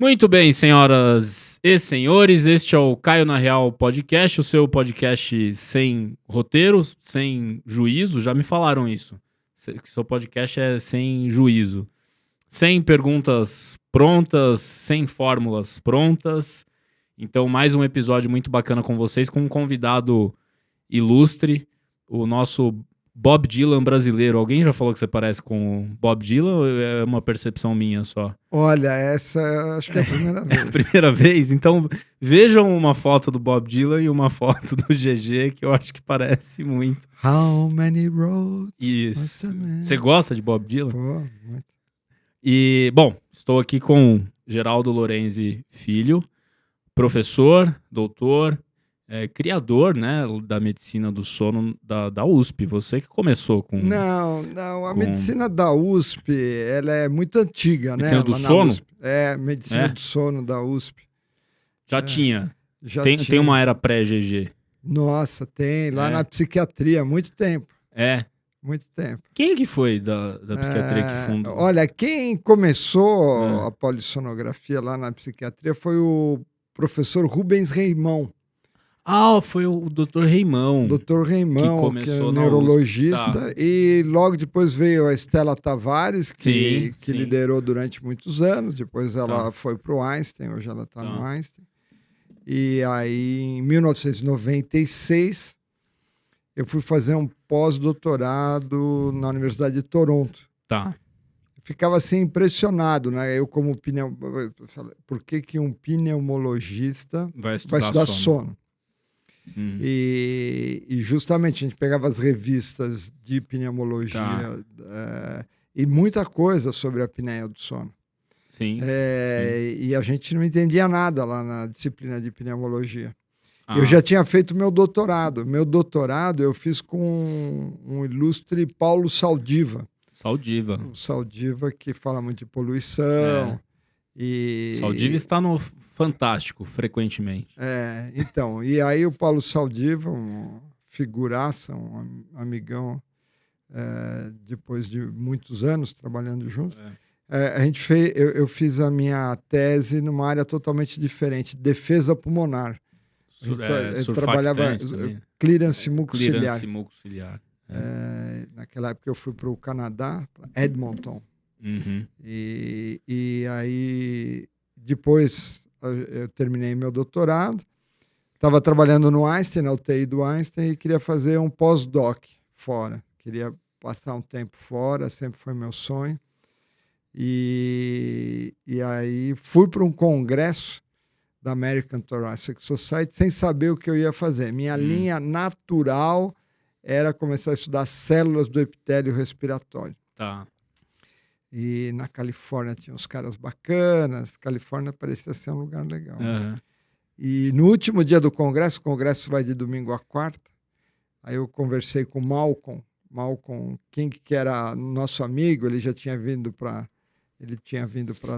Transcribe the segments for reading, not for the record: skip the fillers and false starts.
Muito bem, senhoras e senhores, este é o Caio na Real Podcast, o seu podcast sem roteiro, sem juízo, já me falaram isso, que seu podcast é sem juízo, sem perguntas prontas, sem fórmulas prontas. Então mais um episódio muito bacana com vocês, com um convidado ilustre, o nosso Bob Dylan brasileiro. Alguém já falou que você parece com o Bob Dylan ou é uma percepção minha só? Olha, essa acho que é a primeira vez. É a primeira vez? Então vejam uma foto do Bob Dylan e uma foto do GG, que eu acho que parece muito. How many roads? Isso. Você gosta de Bob Dylan? Pô, muito. E, bom, estou aqui com Geraldo Lorenzi Filho, professor, doutor, criador, né, da medicina do sono da USP. Você que começou com... Não, a medicina da USP, ela é muito antiga, medicina né? do sono? USP. Medicina do sono da USP. Já tinha. Já Tem tinha. uma era pré-GG. Nossa, tem. Lá na psiquiatria, há muito tempo. Muito tempo. Quem que foi da psiquiatria que fundou? Olha, quem começou a polissonografia lá na psiquiatria foi o professor Rubens Reimão. Ah, foi o Dr. Reimão. Dr. Reimão, que é neurologista. E logo depois veio a Estela Tavares, que liderou durante muitos anos. Depois ela foi para o Einstein, hoje ela está no Einstein. E aí, em 1996, eu fui fazer um pós-doutorado na Universidade de Toronto. Tá. Ficava assim impressionado, né? Eu como por que um pneumologista vai estudar sono? E justamente a gente pegava as revistas de pneumologia e muita coisa sobre a apneia do sono. Sim. E a gente não entendia nada lá na disciplina de pneumologia. Eu já tinha feito meu doutorado. Meu doutorado eu fiz com um ilustre Paulo Saldiva. O Saldiva, que fala muito de poluição. Saldiva está no Fantástico, frequentemente. Então, e aí o Paulo Saldiva, uma figuraça, um amigão, depois de muitos anos trabalhando juntos, eu fiz a minha tese numa área totalmente diferente, defesa pulmonar. Eu trabalhava clearance mucociliar. Naquela época eu fui para o Canadá, para Edmonton. E aí, depois eu terminei meu doutorado, estava trabalhando no Einstein, na UTI do Einstein, e queria fazer um pós-doc fora. Queria passar um tempo fora, sempre foi meu sonho. E aí fui para um congresso da American Thoracic Society sem saber o que eu ia fazer. Minha linha natural era começar a estudar células do epitélio respiratório. Tá. E na Califórnia tinha uns caras bacanas. Califórnia parecia ser um lugar legal. Né? E no último dia do congresso, o congresso vai de domingo a quarta, aí eu conversei com o Malcolm King, que era nosso amigo. Ele já tinha vindo para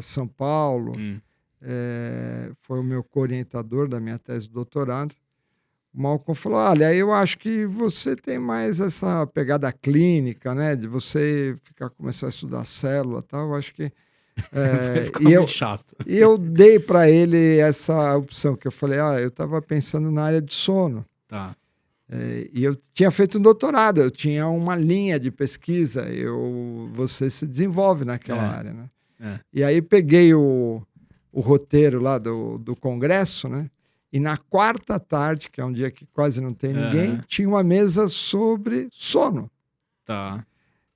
São Paulo. Foi o meu co-orientador da minha tese de doutorado. O Malcolm falou: olha, eu acho que você tem mais essa pegada clínica, né? De você começar a estudar célula e tal. Eu acho que... muito chato. E eu dei para ele essa opção, que eu falei, eu estava pensando na área de sono. Tá. E eu tinha feito um doutorado, eu tinha uma linha de pesquisa, você se desenvolve naquela área, né? E aí peguei o roteiro lá do congresso, né? E na quarta tarde, que é um dia que quase não tem ninguém, tinha uma mesa sobre sono. Tá.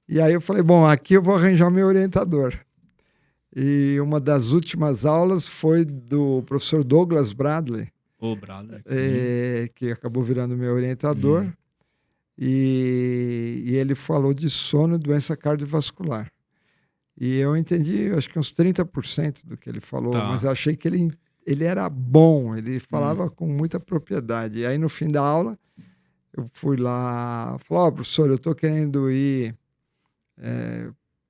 E aí eu falei, bom, aqui eu vou arranjar o meu orientador. E uma das últimas aulas foi do professor Douglas Bradley. O Bradley. Que acabou virando meu orientador. E ele falou de sono e doença cardiovascular. E eu entendi, acho que uns 30% do que ele falou, mas eu achei que ele era bom, ele falava com muita propriedade. E aí, no fim da aula, eu fui lá, falei, professor, eu estou querendo ir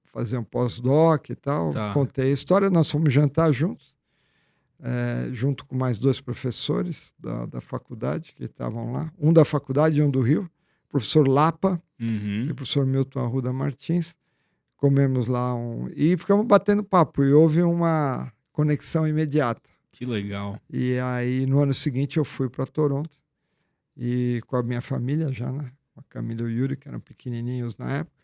fazer um pós-doc e tal. Contei a história, nós fomos jantar juntos, junto com mais 2 professores da faculdade que estavam lá. Um da faculdade e um do Rio, o professor Lapa e o professor Milton Arruda Martins. Comemos lá e ficamos batendo papo. E houve uma conexão imediata. Que legal. E aí, no ano seguinte, eu fui para Toronto, e com a minha família já, né? Com a Camila e o Yuri, que eram pequenininhos na época.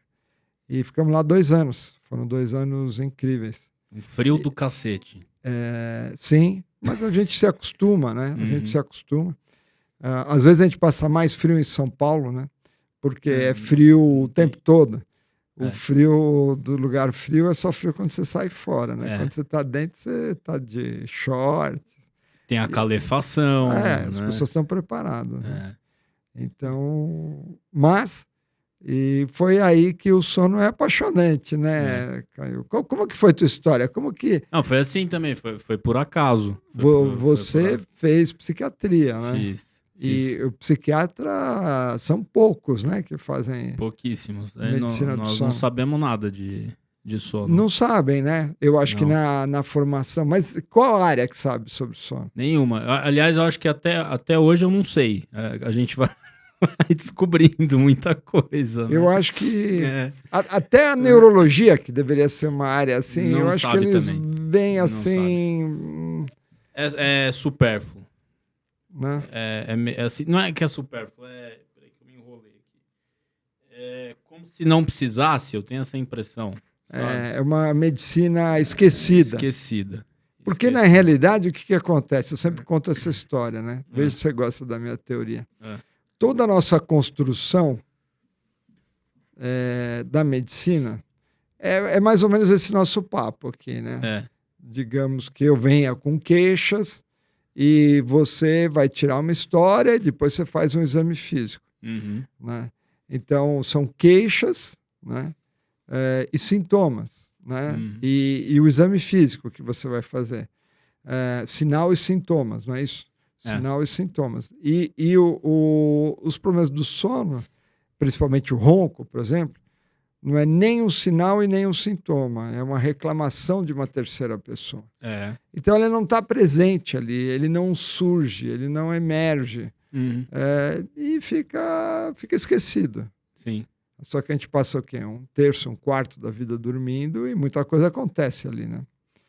E ficamos lá 2 anos. Foram 2 anos incríveis. Um frio do cacete. Sim, mas a gente se acostuma, né? A gente se acostuma. Às vezes a gente passa mais frio em São Paulo, né? Porque é frio o tempo todo. O frio do lugar frio é só frio quando você sai fora, né? Quando você está dentro, você está de short. Tem a calefação. As pessoas estão preparadas. Né? Então, mas... E foi aí que o sono é apaixonante, né, Caio? Como que foi a tua história? Como que... Não, foi assim também, foi por acaso. Você fez psiquiatria, né? Fiz. E o psiquiatra são poucos, né, que fazem... Pouquíssimos. Medicina do sono. Nós não sabemos nada de sono. Não sabem, né? Eu acho que na formação... Mas qual área que sabe sobre sono? Nenhuma. Aliás, eu acho que até hoje eu não sei. A gente vai descobrindo muita coisa. Né? Eu acho que até a neurologia, que deveria ser uma área assim, não eu acho que eles vêm não assim... É supérfluo. Né? Assim, não é que é supérfluo, peraí que eu me enrolei aqui. É como se não precisasse, eu tenho essa impressão. É uma medicina esquecida. Porque, na realidade, o que acontece? Eu sempre conto essa história, né? Veja se você gosta da minha teoria. Toda a nossa construção da medicina é mais ou menos esse nosso papo aqui, né? Digamos que eu venha com queixas e você vai tirar uma história e depois você faz um exame físico. Né? Então, são queixas, né? E sintomas, né? E o exame físico que você vai fazer. Sinal e sintomas, não é isso? Sinal e sintomas. E os problemas do sono, principalmente o ronco, por exemplo, não é nem um sinal e nem um sintoma. É uma reclamação de uma terceira pessoa. Então, ele não está presente ali, ele não surge, ele não emerge. E fica esquecido. Sim. Só que a gente passa o quê? 1/3, 1/4 da vida dormindo e muita coisa acontece ali, né?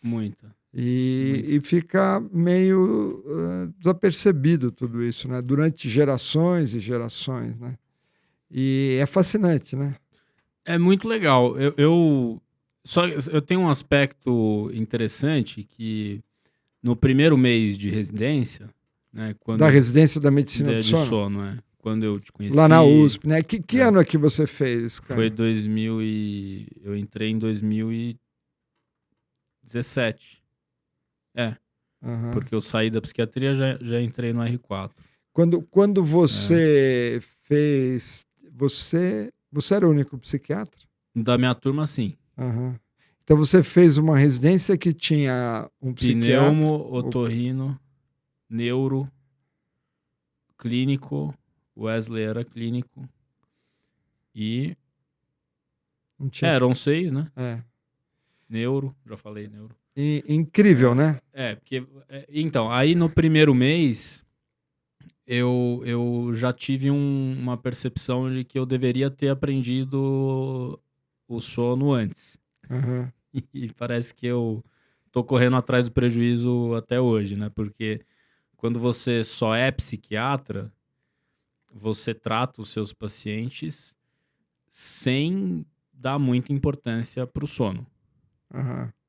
Muita. E fica meio desapercebido tudo isso, né? Durante gerações e gerações, né? E é fascinante, né? É muito legal. Eu tenho um aspecto interessante que no primeiro mês de residência, né? Da residência da medicina do sono? Quando eu te conheci. Lá na USP, né? Que ano é que você fez, cara? Foi 2000 eu entrei em 2017. Porque eu saí da psiquiatria, já entrei no R4. Quando você fez... Você era o único psiquiatra? Da minha turma, sim. Então você fez uma residência que tinha um psiquiatra... Pneumo, otorrino, neuro, clínico, Wesley era clínico. E... eram 6, né? Neuro, já falei neuro. Incrível, né? Porque... Então, aí no primeiro mês, eu já tive uma percepção de que eu deveria ter aprendido o sono antes. E parece que eu tô correndo atrás do prejuízo até hoje, né? Porque quando você só é psiquiatra, você trata os seus pacientes sem dar muita importância pro sono.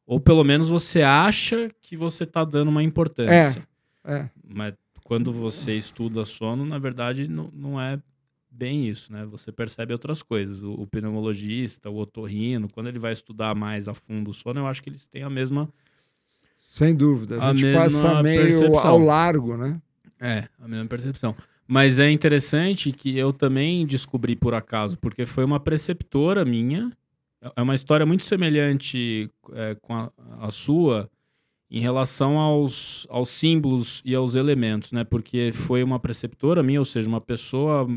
Ou pelo menos você acha que você está dando uma importância. Mas quando você estuda sono, na verdade, não é bem isso, né? Você percebe outras coisas. O pneumologista, o otorrino, quando ele vai estudar mais a fundo o sono, eu acho que eles têm a mesma... Sem dúvida. A gente passa meio percepção. Ao largo, né? A mesma percepção. Mas é interessante que eu também descobri por acaso, porque foi uma preceptora minha. É uma história muito semelhante com a sua em relação aos símbolos e aos elementos, né? Porque foi uma preceptora minha, ou seja, uma pessoa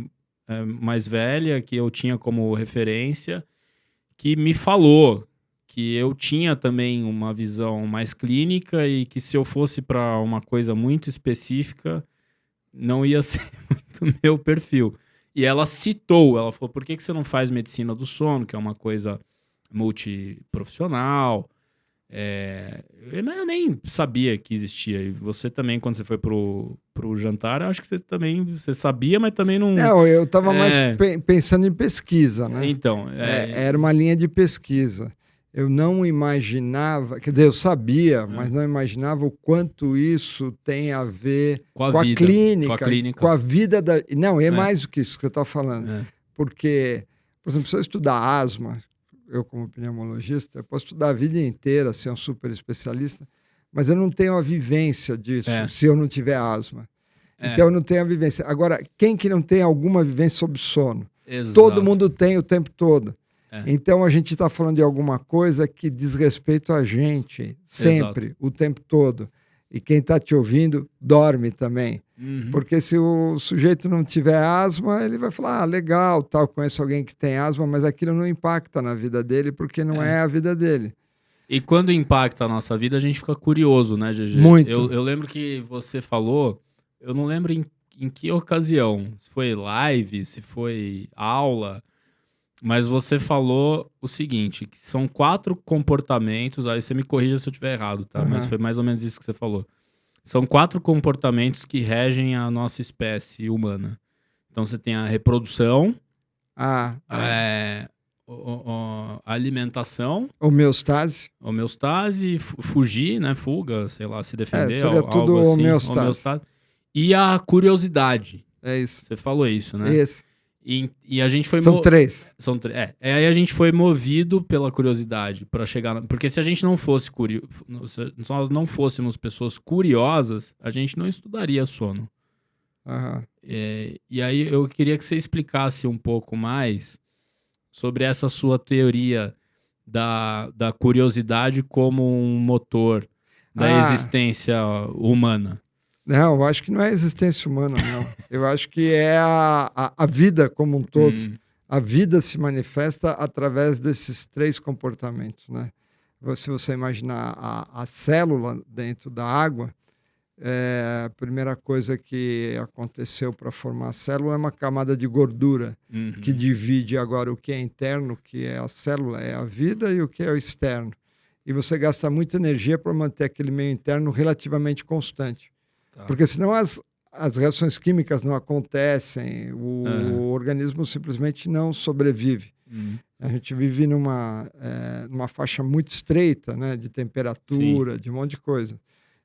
mais velha que eu tinha como referência, que me falou que eu tinha também uma visão mais clínica e que se eu fosse para uma coisa muito específica, não ia ser muito meu perfil. E ela falou, por que você não faz medicina do sono, que é uma coisa multiprofissional, Eu nem sabia que existia. E você também, quando você foi pro jantar, eu acho que você sabia, mas também não... Não, eu estava mais pensando em pesquisa, né? Então... Era uma linha de pesquisa. Eu não imaginava, quer dizer, eu sabia, mas não imaginava o quanto isso tem a ver com a clínica, com a vida da... Não, mais do que isso que você está falando. Porque, por exemplo, se eu estudar asma, eu como pneumologista, eu posso estudar a vida inteira, ser um super especialista, mas eu não tenho a vivência disso se eu não tiver asma. Então eu não tenho a vivência. Agora, quem que não tem alguma vivência sobre sono? Exato. Todo mundo tem o tempo todo. Então a gente está falando de alguma coisa que diz respeito a gente, sempre, o tempo todo. E quem está te ouvindo dorme também. Porque se o sujeito não tiver asma, ele vai falar, legal, tal, conheço alguém que tem asma, mas aquilo não impacta na vida dele, porque não é a vida dele. E quando impacta a nossa vida, a gente fica curioso, né, GG? Muito. Eu lembro que você falou, eu não lembro em que ocasião, se foi live, se foi aula... Mas você falou o seguinte, que são 4 comportamentos, aí você me corrija se eu estiver errado, tá? Mas foi mais ou menos isso que você falou. São 4 comportamentos que regem a nossa espécie humana. Então você tem a reprodução, a alimentação, homeostase, fugir, né? Fuga, sei lá, se defender, seria tudo algo assim, homeostase. E a curiosidade. É isso. Você falou isso, né? Isso. E a gente foi... São 3. Aí a gente foi movido pela curiosidade para chegar... Porque se a gente não fosse se nós não fôssemos pessoas curiosas, a gente não estudaria sono. E aí eu queria que você explicasse um pouco mais sobre essa sua teoria da curiosidade como um motor da existência humana. Não, eu acho que não é a existência humana, não. Eu acho que é a vida como um todo. A vida se manifesta através desses 3 comportamentos, né? Se você imaginar a célula dentro da água, a primeira coisa que aconteceu para formar a célula é uma camada de gordura que divide agora o que é interno, que é a célula, é a vida, e o que é o externo. E você gasta muita energia para manter aquele meio interno relativamente constante. Porque senão as reações químicas não acontecem, o organismo simplesmente não sobrevive. A gente vive numa faixa muito estreita, né, de temperatura, de um monte de coisa,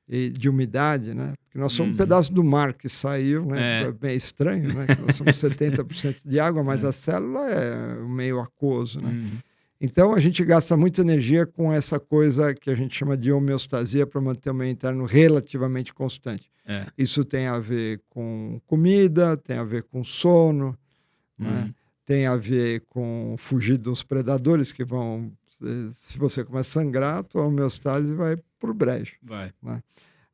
e de umidade, né? Porque nós somos um pedaço do mar que saiu, né? É bem estranho, né? Que nós somos 70% de água, mas a célula é meio aquoso, né? Então, a gente gasta muita energia com essa coisa que a gente chama de homeostasia para manter o meio interno relativamente constante. Isso tem a ver com comida, tem a ver com sono, né? Tem a ver com fugir dos predadores que vão... Se você começa a sangrar, a tua homeostase vai para o brejo. Né?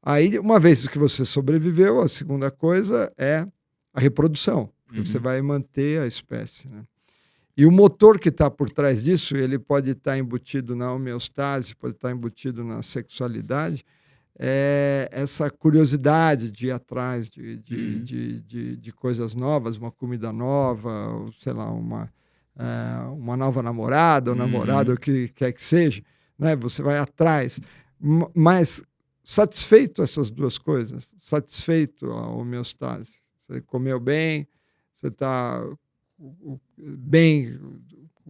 Aí, uma vez que você sobreviveu, a segunda coisa é a reprodução. Porque você vai manter a espécie, né? E o motor que está por trás disso, ele pode estar embutido na homeostase, pode estar embutido na sexualidade, é essa curiosidade de ir atrás de coisas novas, uma comida nova, ou, sei lá, uma nova namorada ou namorado, o que quer que seja, né? Você vai atrás. Mas satisfeito essas 2 coisas, satisfeito a homeostase. Você comeu bem, você está... bem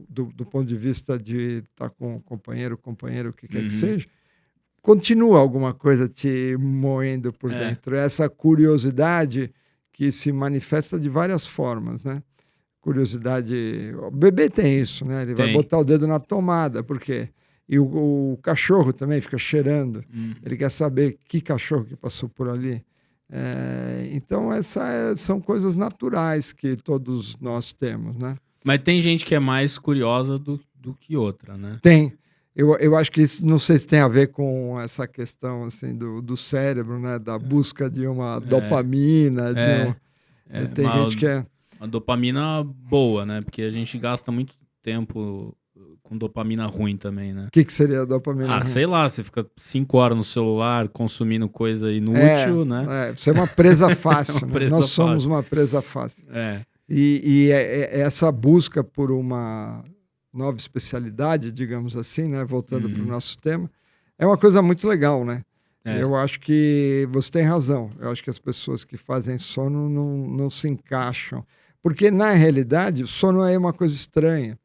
do ponto de vista de estar com um companheiro, o que quer que seja, continua alguma coisa te moendo por dentro. Essa curiosidade que se manifesta de várias formas, né? Curiosidade... O bebê tem isso, né? Ele vai botar o dedo na tomada, por quê? E o cachorro também fica cheirando. Ele quer saber que cachorro que passou por ali. Então, são coisas naturais que todos nós temos, né? Mas tem gente que é mais curiosa do que outra, né? Tem. Eu acho que isso, não sei se tem a ver com essa questão assim, do cérebro, né? Da busca de uma dopamina. Tem gente que é... Uma dopamina boa, né? Porque a gente gasta muito tempo com dopamina ruim também, né? O que seria a dopamina ruim? Sei lá, você fica 5 horas no celular consumindo coisa inútil, né? Você é uma presa fácil, né? Nós somos uma presa fácil. E essa busca por uma nova especialidade, digamos assim, né? Voltando para o nosso tema, É uma coisa muito legal, né? É. Eu acho que você tem razão. Eu acho que as pessoas que fazem sono não se encaixam. Porque, na realidade, o sono é uma coisa estranha.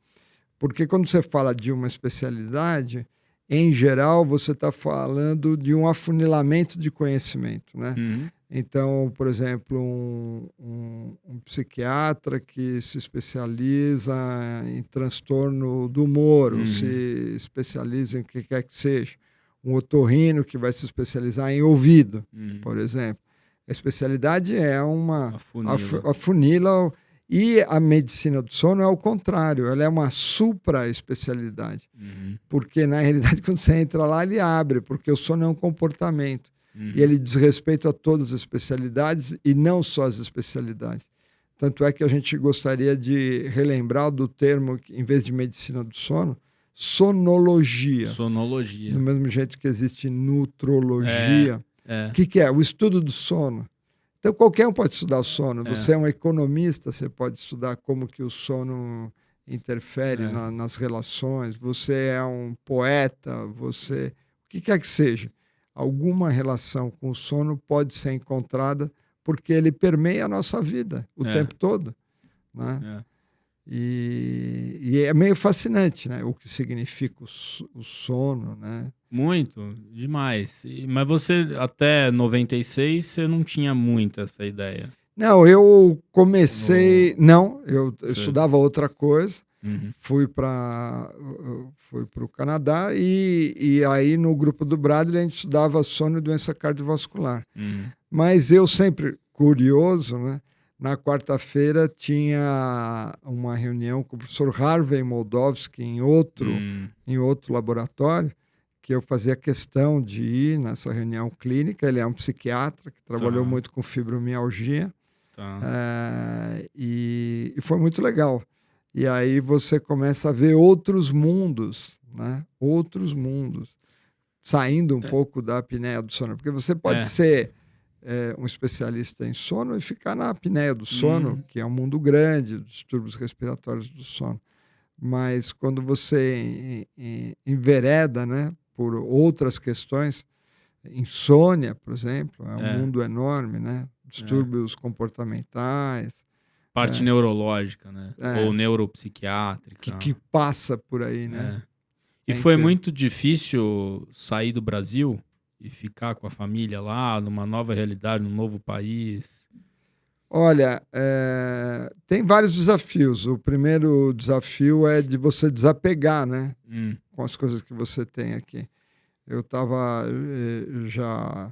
Porque quando você fala de uma especialidade, em geral, você está falando de um afunilamento de conhecimento, né? Uhum. Então, por exemplo, um psiquiatra que se especializa em transtorno do humor, ou se especializa em o que quer que seja. Um otorrino que vai se especializar em ouvido, por exemplo. A especialidade é uma afunila. E a medicina do sono é o contrário, ela é uma supra-especialidade. Porque, na realidade, quando você entra lá, ele abre, porque o sono é um comportamento. E ele diz respeito a todas as especialidades e não só as especialidades. Tanto é que a gente gostaria de relembrar do termo, em vez de medicina do sono, sonologia. Sonologia. Do mesmo jeito que existe nutrologia. O que é? O estudo do sono. Então, qualquer um pode estudar o sono. Você é um economista, você pode estudar como que o sono interfere nas relações. Você é um poeta, você... O que quer que seja. Alguma relação com o sono pode ser encontrada porque ele permeia a nossa vida o tempo todo, né? E é meio fascinante, né? O que significa o sono, né? Muito, demais. Mas você, até 96, você não tinha muito essa ideia? Não, eu comecei... Não, eu estudava outra coisa. Fui para o Canadá e aí no grupo do Bradley a gente estudava sono e doença cardiovascular. Mas eu sempre curioso, né? Na quarta-feira tinha uma reunião com o professor Harvey Moldovsky em outro laboratório, que eu fazia questão de ir nessa reunião clínica. Ele é um psiquiatra que trabalhou muito com fibromialgia. E foi muito legal. E aí você começa a ver outros mundos, né? Outros mundos, saindo um pouco da apneia do sono. Porque você pode ser um especialista em sono e ficar na apneia do sono, que é um mundo grande, distúrbios respiratórios do sono. Mas quando você envereda, né, por outras questões, insônia, por exemplo, é um mundo enorme, né? Distúrbios comportamentais. Parte neurológica, né? Ou neuropsiquiátrica. Que passa por aí, né? E foi muito difícil sair do Brasil e ficar com a família lá, numa nova realidade, num novo país? Olha, tem vários desafios. O primeiro desafio é de você desapegar, né? Com as coisas que você tem aqui. Eu já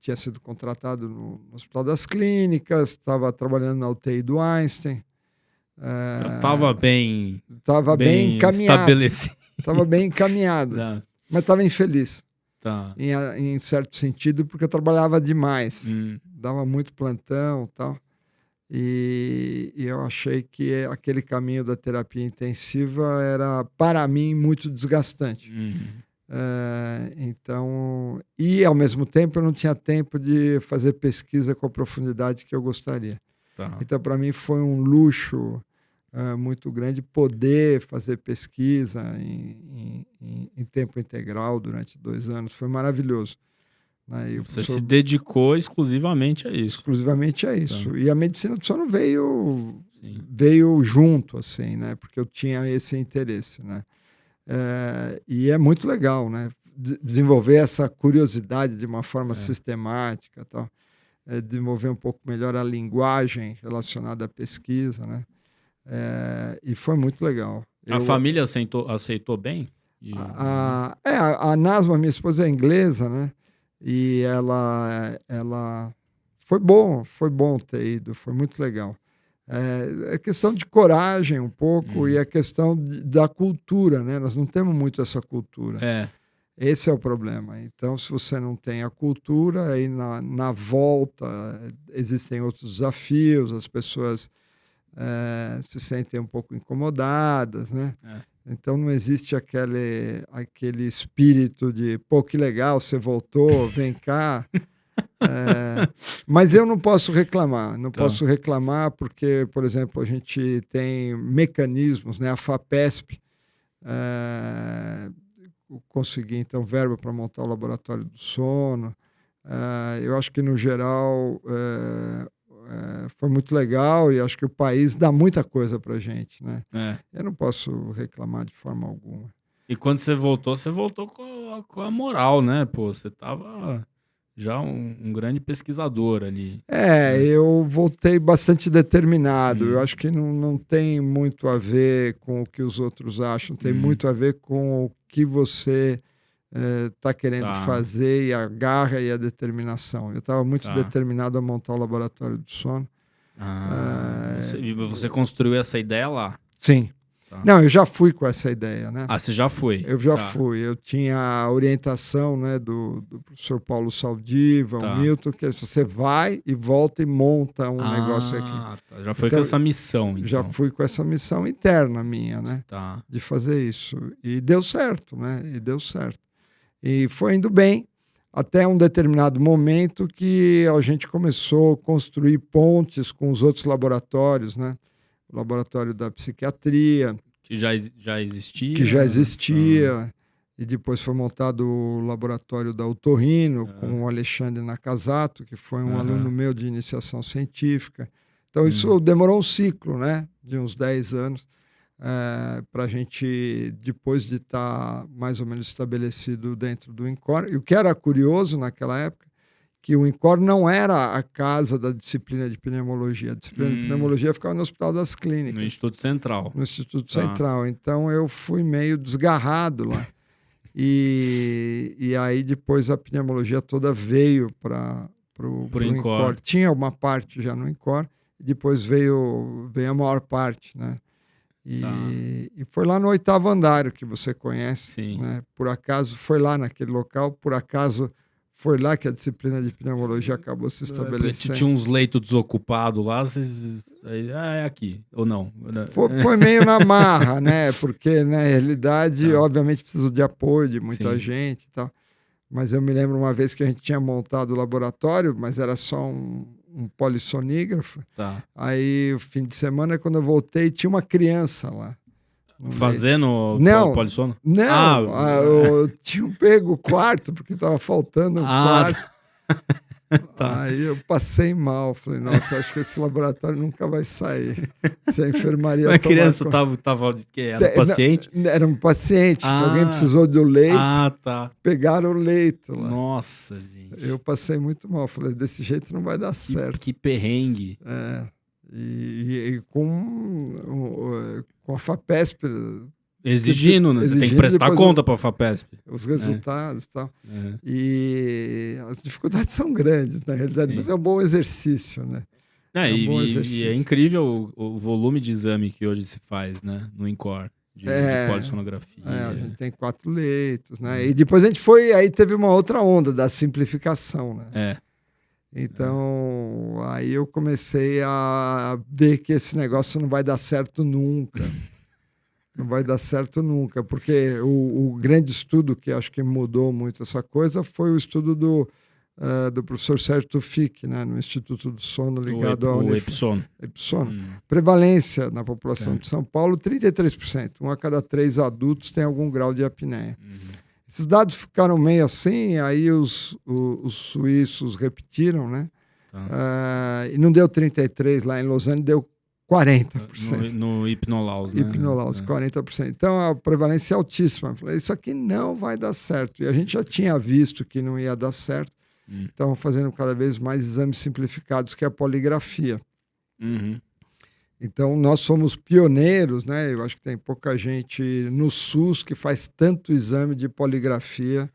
tinha sido contratado no Hospital das Clínicas, estava trabalhando na UTI do Einstein. Estava bem encaminhado. Estabelecido. Estava bem encaminhado, mas estava infeliz. Em certo sentido, porque eu trabalhava demais. Dava muito plantão e tal. E eu achei que aquele caminho da terapia intensiva era, para mim, muito desgastante. E ao mesmo tempo eu não tinha tempo de fazer pesquisa com a profundidade que eu gostaria. Então, para mim, foi um luxo muito grande poder fazer pesquisa em tempo integral durante 2 anos. Foi maravilhoso. Você se dedicou exclusivamente a isso. Exclusivamente a isso. E a medicina do sono veio junto, assim, né? Porque eu tinha esse interesse, né? E é muito legal, né? Desenvolver essa curiosidade de uma forma sistemática, tal. Desenvolver um pouco melhor a linguagem relacionada à pesquisa, né? E foi muito legal. A família aceitou bem? A Nasma, minha esposa, é inglesa, né? E ela foi bom ter ido, foi muito legal. É questão de coragem um pouco e é questão da cultura, né? Nós não temos muito essa cultura. Esse é o problema. Então, se você não tem a cultura, aí na volta existem outros desafios, as pessoas se sentem um pouco incomodadas, né? Então não existe aquele espírito de, pô, que legal, você voltou, vem cá. Mas eu não posso reclamar, posso reclamar porque, por exemplo, a gente tem mecanismos, né? A FAPESP consegui, então, verba para montar o laboratório do sono. Eu acho que, no geral, foi muito legal e acho que o país dá muita coisa para a gente, né? Eu não posso reclamar de forma alguma. E quando você voltou com a moral, né? Pô, você estava já um grande pesquisador ali. Eu voltei bastante determinado. Eu acho que não tem muito a ver com o que os outros acham, tem muito a ver com o que você está querendo fazer, e a garra e a determinação. Eu estava muito determinado a montar o laboratório do sono. Você construiu essa ideia lá? Sim. Não, eu já fui com essa ideia, né? Você já foi? Eu já fui. Eu tinha a orientação, né, do professor Paulo Saldiva, o Milton, que você vai e volta e monta um negócio aqui. Já foi com essa missão, então. Já fui com essa missão interna minha, né? De fazer isso. E deu certo, né? E foi indo bem, até um determinado momento que a gente começou a construir pontes com os outros laboratórios, né? O laboratório da psiquiatria. Que já existia. Que já existia. E depois foi montado o laboratório da Otorrino, com o Alexandre Nakazato, que foi um aluno meu de iniciação científica. Então, isso demorou um ciclo, né? De uns 10 anos, para a gente, depois de estar mais ou menos estabelecido dentro do INCOR. E o que era curioso naquela época, que o INCOR não era a casa da disciplina de pneumologia. A disciplina de pneumologia ficava no Hospital das Clínicas. No Instituto Central. No Instituto Central. Então, eu fui meio desgarrado lá. E aí, depois, a pneumologia toda veio para o INCOR. Tinha uma parte já no INCOR, e depois veio a maior parte, né? E foi lá no 8º andar, que você conhece. Sim. Né? Por acaso, foi lá naquele local, por acaso... Foi lá que a disciplina de pneumologia acabou se estabelecendo. Tinha uns leitos desocupados lá, é aqui, ou não? Foi meio na marra, né? Porque, na realidade, obviamente, precisou de apoio de muita gente e tal. Mas eu me lembro uma vez que a gente tinha montado o laboratório, mas era só um polissonígrafo. Aí, o fim de semana, quando eu voltei, tinha uma criança lá. Fazendo polissono? Não, eu tinha pego o quarto, porque estava faltando um quarto. Aí eu passei mal, falei, nossa, acho que esse laboratório nunca vai sair. Se a enfermaria... A criança estava era paciente? Era um paciente, que alguém precisou do leito, pegaram o leito lá. Nossa, gente. Eu passei muito mal, falei, desse jeito não vai dar certo. Que perrengue. E com a FAPESP exigindo, né? Você tem que prestar conta para a FAPESP. Os resultados e tal. E as dificuldades são grandes, na realidade, mas é um bom exercício, né? E é incrível o volume de exame que hoje se faz, né? No INCOR, de polissonografia. A gente tem 4 leitos, né? E depois a gente aí teve uma outra onda da simplificação, né? Então, aí eu comecei a ver que esse negócio não vai dar certo nunca. Não vai dar certo nunca, porque o grande estudo que acho que mudou muito essa coisa foi o estudo do professor Sérgio Tufik, né, no Instituto do Sono, ligado ao Epsono. Prevalência na população de São Paulo, 33%. 1 a cada 3 adultos tem algum grau de apneia. Esses dados ficaram meio assim, aí os suíços repetiram, né? E não deu 33 lá em Lausanne, deu 40%. No Hipnolaus, né? Hipnolaus, 40%. Então, a prevalência é altíssima. Eu falei, isso aqui não vai dar certo. E a gente já tinha visto que não ia dar certo. Estavam fazendo cada vez mais exames simplificados, que é a poligrafia. Então, nós somos pioneiros, né? Eu acho que tem pouca gente no SUS que faz tanto exame de poligrafia.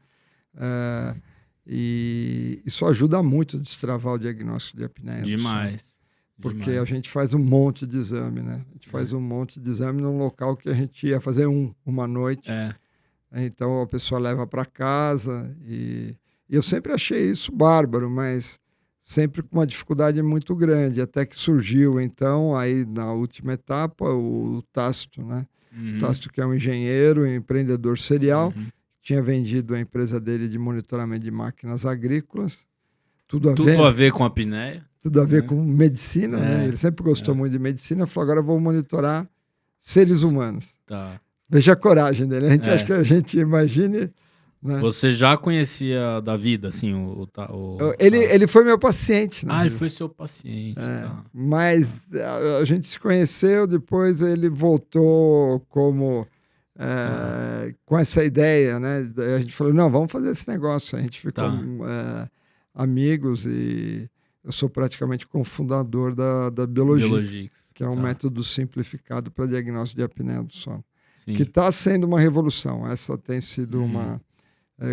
E isso ajuda muito a destravar o diagnóstico de apneia. Demais. Porque a gente faz um monte de exame, né? A gente faz um monte de exame num local que a gente ia fazer uma noite. Então, a pessoa leva para casa. E eu sempre achei isso bárbaro, mas... sempre com uma dificuldade muito grande, até que surgiu, então, aí na última etapa, o Tácito, né? O Tácito, que é um engenheiro, empreendedor serial, tinha vendido a empresa dele de monitoramento de máquinas agrícolas. Tudo a ver com a apneia. Tudo a ver com medicina, né? Ele sempre gostou muito de medicina, falou, agora eu vou monitorar seres humanos. Veja a coragem dele. A gente acha que a gente imagine... Né? Você já conhecia da vida, assim, Ele foi meu paciente. Ele foi seu paciente. Tá. Mas a gente se conheceu, depois ele voltou como... com essa ideia, né? A gente falou, não, vamos fazer esse negócio. A gente ficou amigos e eu sou praticamente cofundador da Biologics, que é um método simplificado para diagnóstico de apneia do sono. Sim. Que está sendo uma revolução. Essa tem sido uma...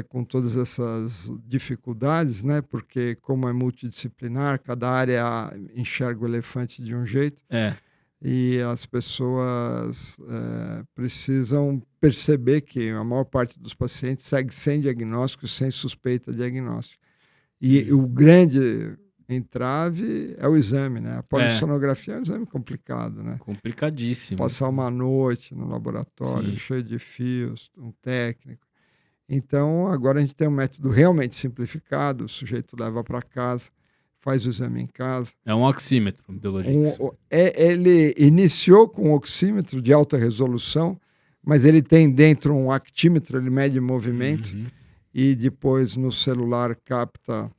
com todas essas dificuldades, né? Porque como é multidisciplinar, cada área enxerga o elefante de um jeito. E as pessoas precisam perceber que a maior parte dos pacientes segue sem diagnóstico, sem suspeita diagnóstica. E o grande entrave é o exame, né? A polissonografia é um exame complicado, né? Complicadíssimo. Passar uma noite no laboratório, cheio de fios, um técnico. Então, agora a gente tem um método realmente simplificado, o sujeito leva para casa, faz o exame em casa. É um oxímetro, Biologics. Ele iniciou com um oxímetro de alta resolução, mas ele tem dentro um actímetro, ele mede movimento, e depois no celular capta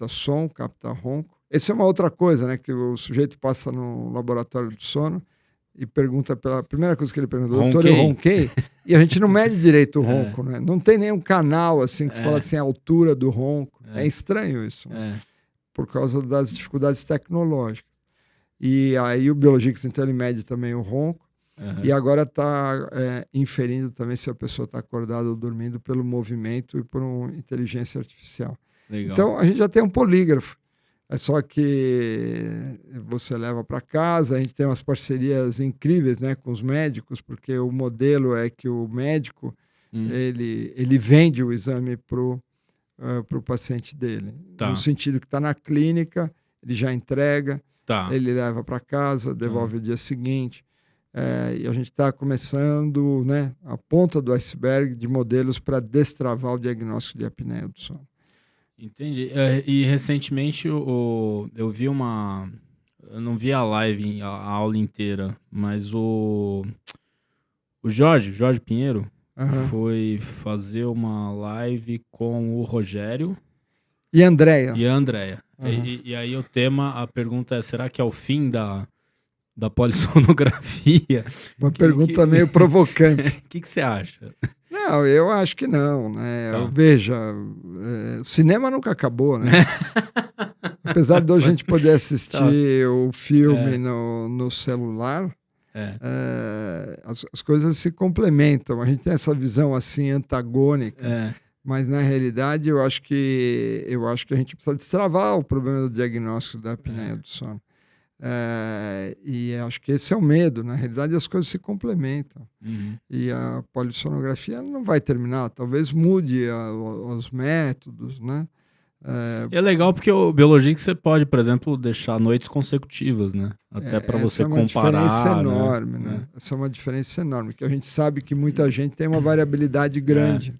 som, capta ronco. Essa é uma outra coisa, né? Que o sujeito passa no laboratório de sono e pergunta pela primeira coisa que ele pergunta, doutor, eu ronquei? E a gente não mede direito o ronco, né? Não tem nenhum canal assim que se fala assim, a altura do ronco. É estranho isso, né? Por causa das dificuldades tecnológicas. E aí o Biologics, então, ele mede também o ronco. E agora está inferindo também se a pessoa está acordada ou dormindo pelo movimento e por uma inteligência artificial. Legal. Então, a gente já tem um polígrafo. É só que você leva para casa, a gente tem umas parcerias incríveis, né, com os médicos, porque o modelo é que o médico ele vende o exame para o paciente dele. No sentido que está na clínica, ele já entrega, ele leva para casa, devolve o dia seguinte. E a gente está começando, né, a ponta do iceberg de modelos para destravar o diagnóstico de apneia do sono. Entendi. E recentemente eu vi uma... Eu não vi a live, a aula inteira, mas o Jorge Pinheiro foi fazer uma live com o Rogério... E a Andrea. E aí o tema, a pergunta é, será que é o fim da polissonografia? Uma pergunta meio provocante. O que você acha? Não, eu acho que não, né? Veja, o cinema nunca acabou, né? Apesar de a gente poder assistir o filme no celular, as coisas se complementam. A gente tem essa visão assim antagônica, mas na realidade eu acho que a gente precisa destravar o problema do diagnóstico da apneia do sono. E acho que esse é o medo. Na realidade, as coisas se complementam. E a polissonografia não vai terminar. Talvez mude os métodos, né? É legal porque o Biologics você pode, por exemplo, deixar noites consecutivas, né? Até para você comparar. Essa é uma diferença enorme, né? Essa é uma diferença enorme, porque a gente sabe que muita gente tem uma variabilidade grande.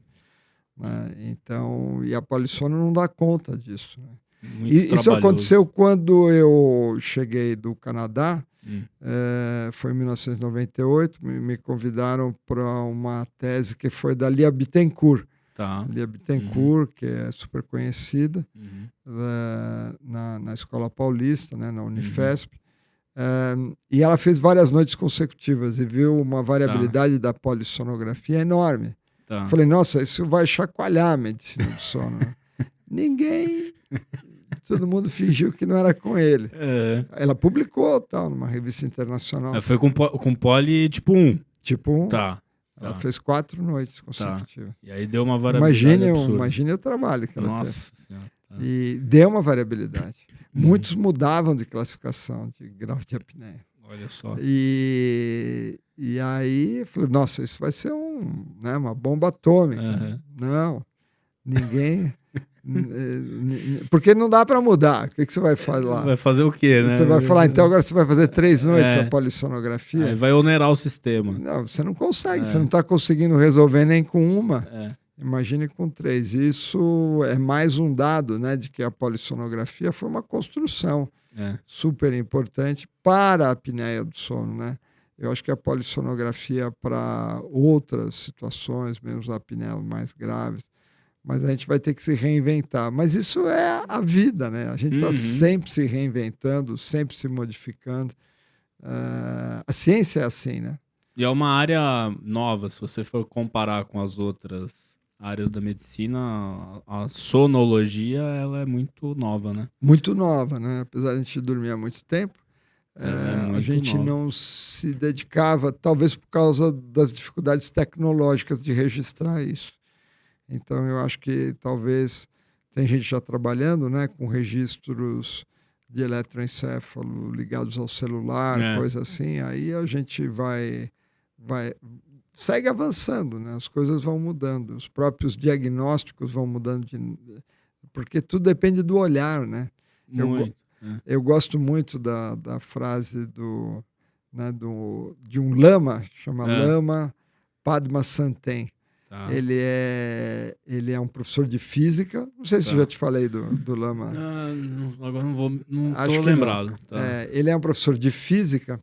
Né? Então, e a polissono não dá conta disso, né? Isso aconteceu quando eu cheguei do Canadá, foi em 1998, me convidaram para uma tese que foi da Lia Bittencourt. Lia Bittencourt, que é super conhecida na Escola Paulista, né, na Unifesp. E ela fez várias noites consecutivas e viu uma variabilidade da polissonografia enorme. Falei, nossa, isso vai chacoalhar a medicina do sono. Né? Ninguém... Todo mundo fingiu que não era com ele. Ela publicou numa revista internacional. Foi com poli tipo 1. Tipo 1. Ela fez 4 noites consecutivas. E aí deu uma variabilidade absurda. Imagine o trabalho que ela teve. Nossa Senhora. E deu uma variabilidade. Muitos mudavam de classificação, de grau de apneia. Olha só. E aí eu falei, nossa, isso vai ser uma bomba atômica. Não, ninguém... Porque não dá para mudar. O que você vai fazer lá? Vai fazer o quê, né? Você vai falar, então agora você vai fazer 3 noites a polissonografia? Aí vai onerar o sistema. Não, você não consegue. Você não está conseguindo resolver nem com uma. Imagine com 3. Isso é mais um dado, né, de que a polissonografia foi uma construção super importante para a apneia do sono, né? Eu acho que a polissonografia para outras situações, mesmo apneia mais graves, mas a gente vai ter que se reinventar. Mas isso é a vida, né? A gente está sempre se reinventando, sempre se modificando. A ciência é assim, né? E é uma área nova, se você for comparar com as outras áreas da medicina, a sonologia, ela é muito nova, né? Muito nova, né? Apesar de a gente dormir há muito tempo, a gente nova. não se dedicava, talvez por causa das dificuldades tecnológicas de registrar isso. Então, eu acho que talvez tem gente já trabalhando, né, com registros de eletroencefalo ligados ao celular, coisa assim. Aí a gente segue avançando, né? As coisas vão mudando, os próprios diagnósticos vão mudando, porque tudo depende do olhar, né? Eu gosto muito da frase de um lama, chama Lama Padma-Santen. Tá. Ele é um professor de física. Não sei se eu já te falei do Lama. Agora não estou lembrado. Tá. Ele é um professor de física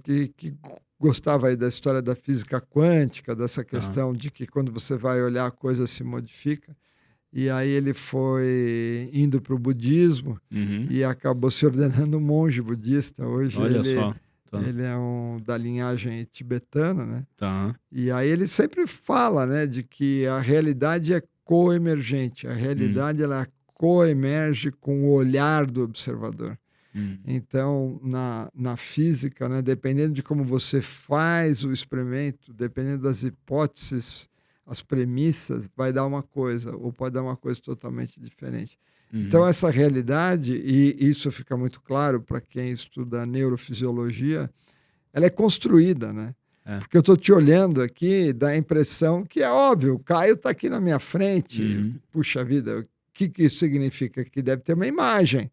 que gostava aí da história da física quântica, dessa questão de que quando você vai olhar a coisa se modifica. E aí ele foi indo para o budismo e acabou se ordenando monge budista. Hoje ele é da linhagem tibetana, né? Tá. E aí ele sempre fala, né, de que a realidade é coemergente. A realidade ela coemerge com o olhar do observador. Então, na física, né, dependendo de como você faz o experimento, dependendo das hipóteses, as premissas, vai dar uma coisa, ou pode dar uma coisa totalmente diferente. Então, essa realidade, e isso fica muito claro para quem estuda neurofisiologia, ela é construída, né? Porque eu estou te olhando aqui, dá a impressão que é óbvio, o Caio está aqui na minha frente. Puxa vida, o que isso significa? Que deve ter uma imagem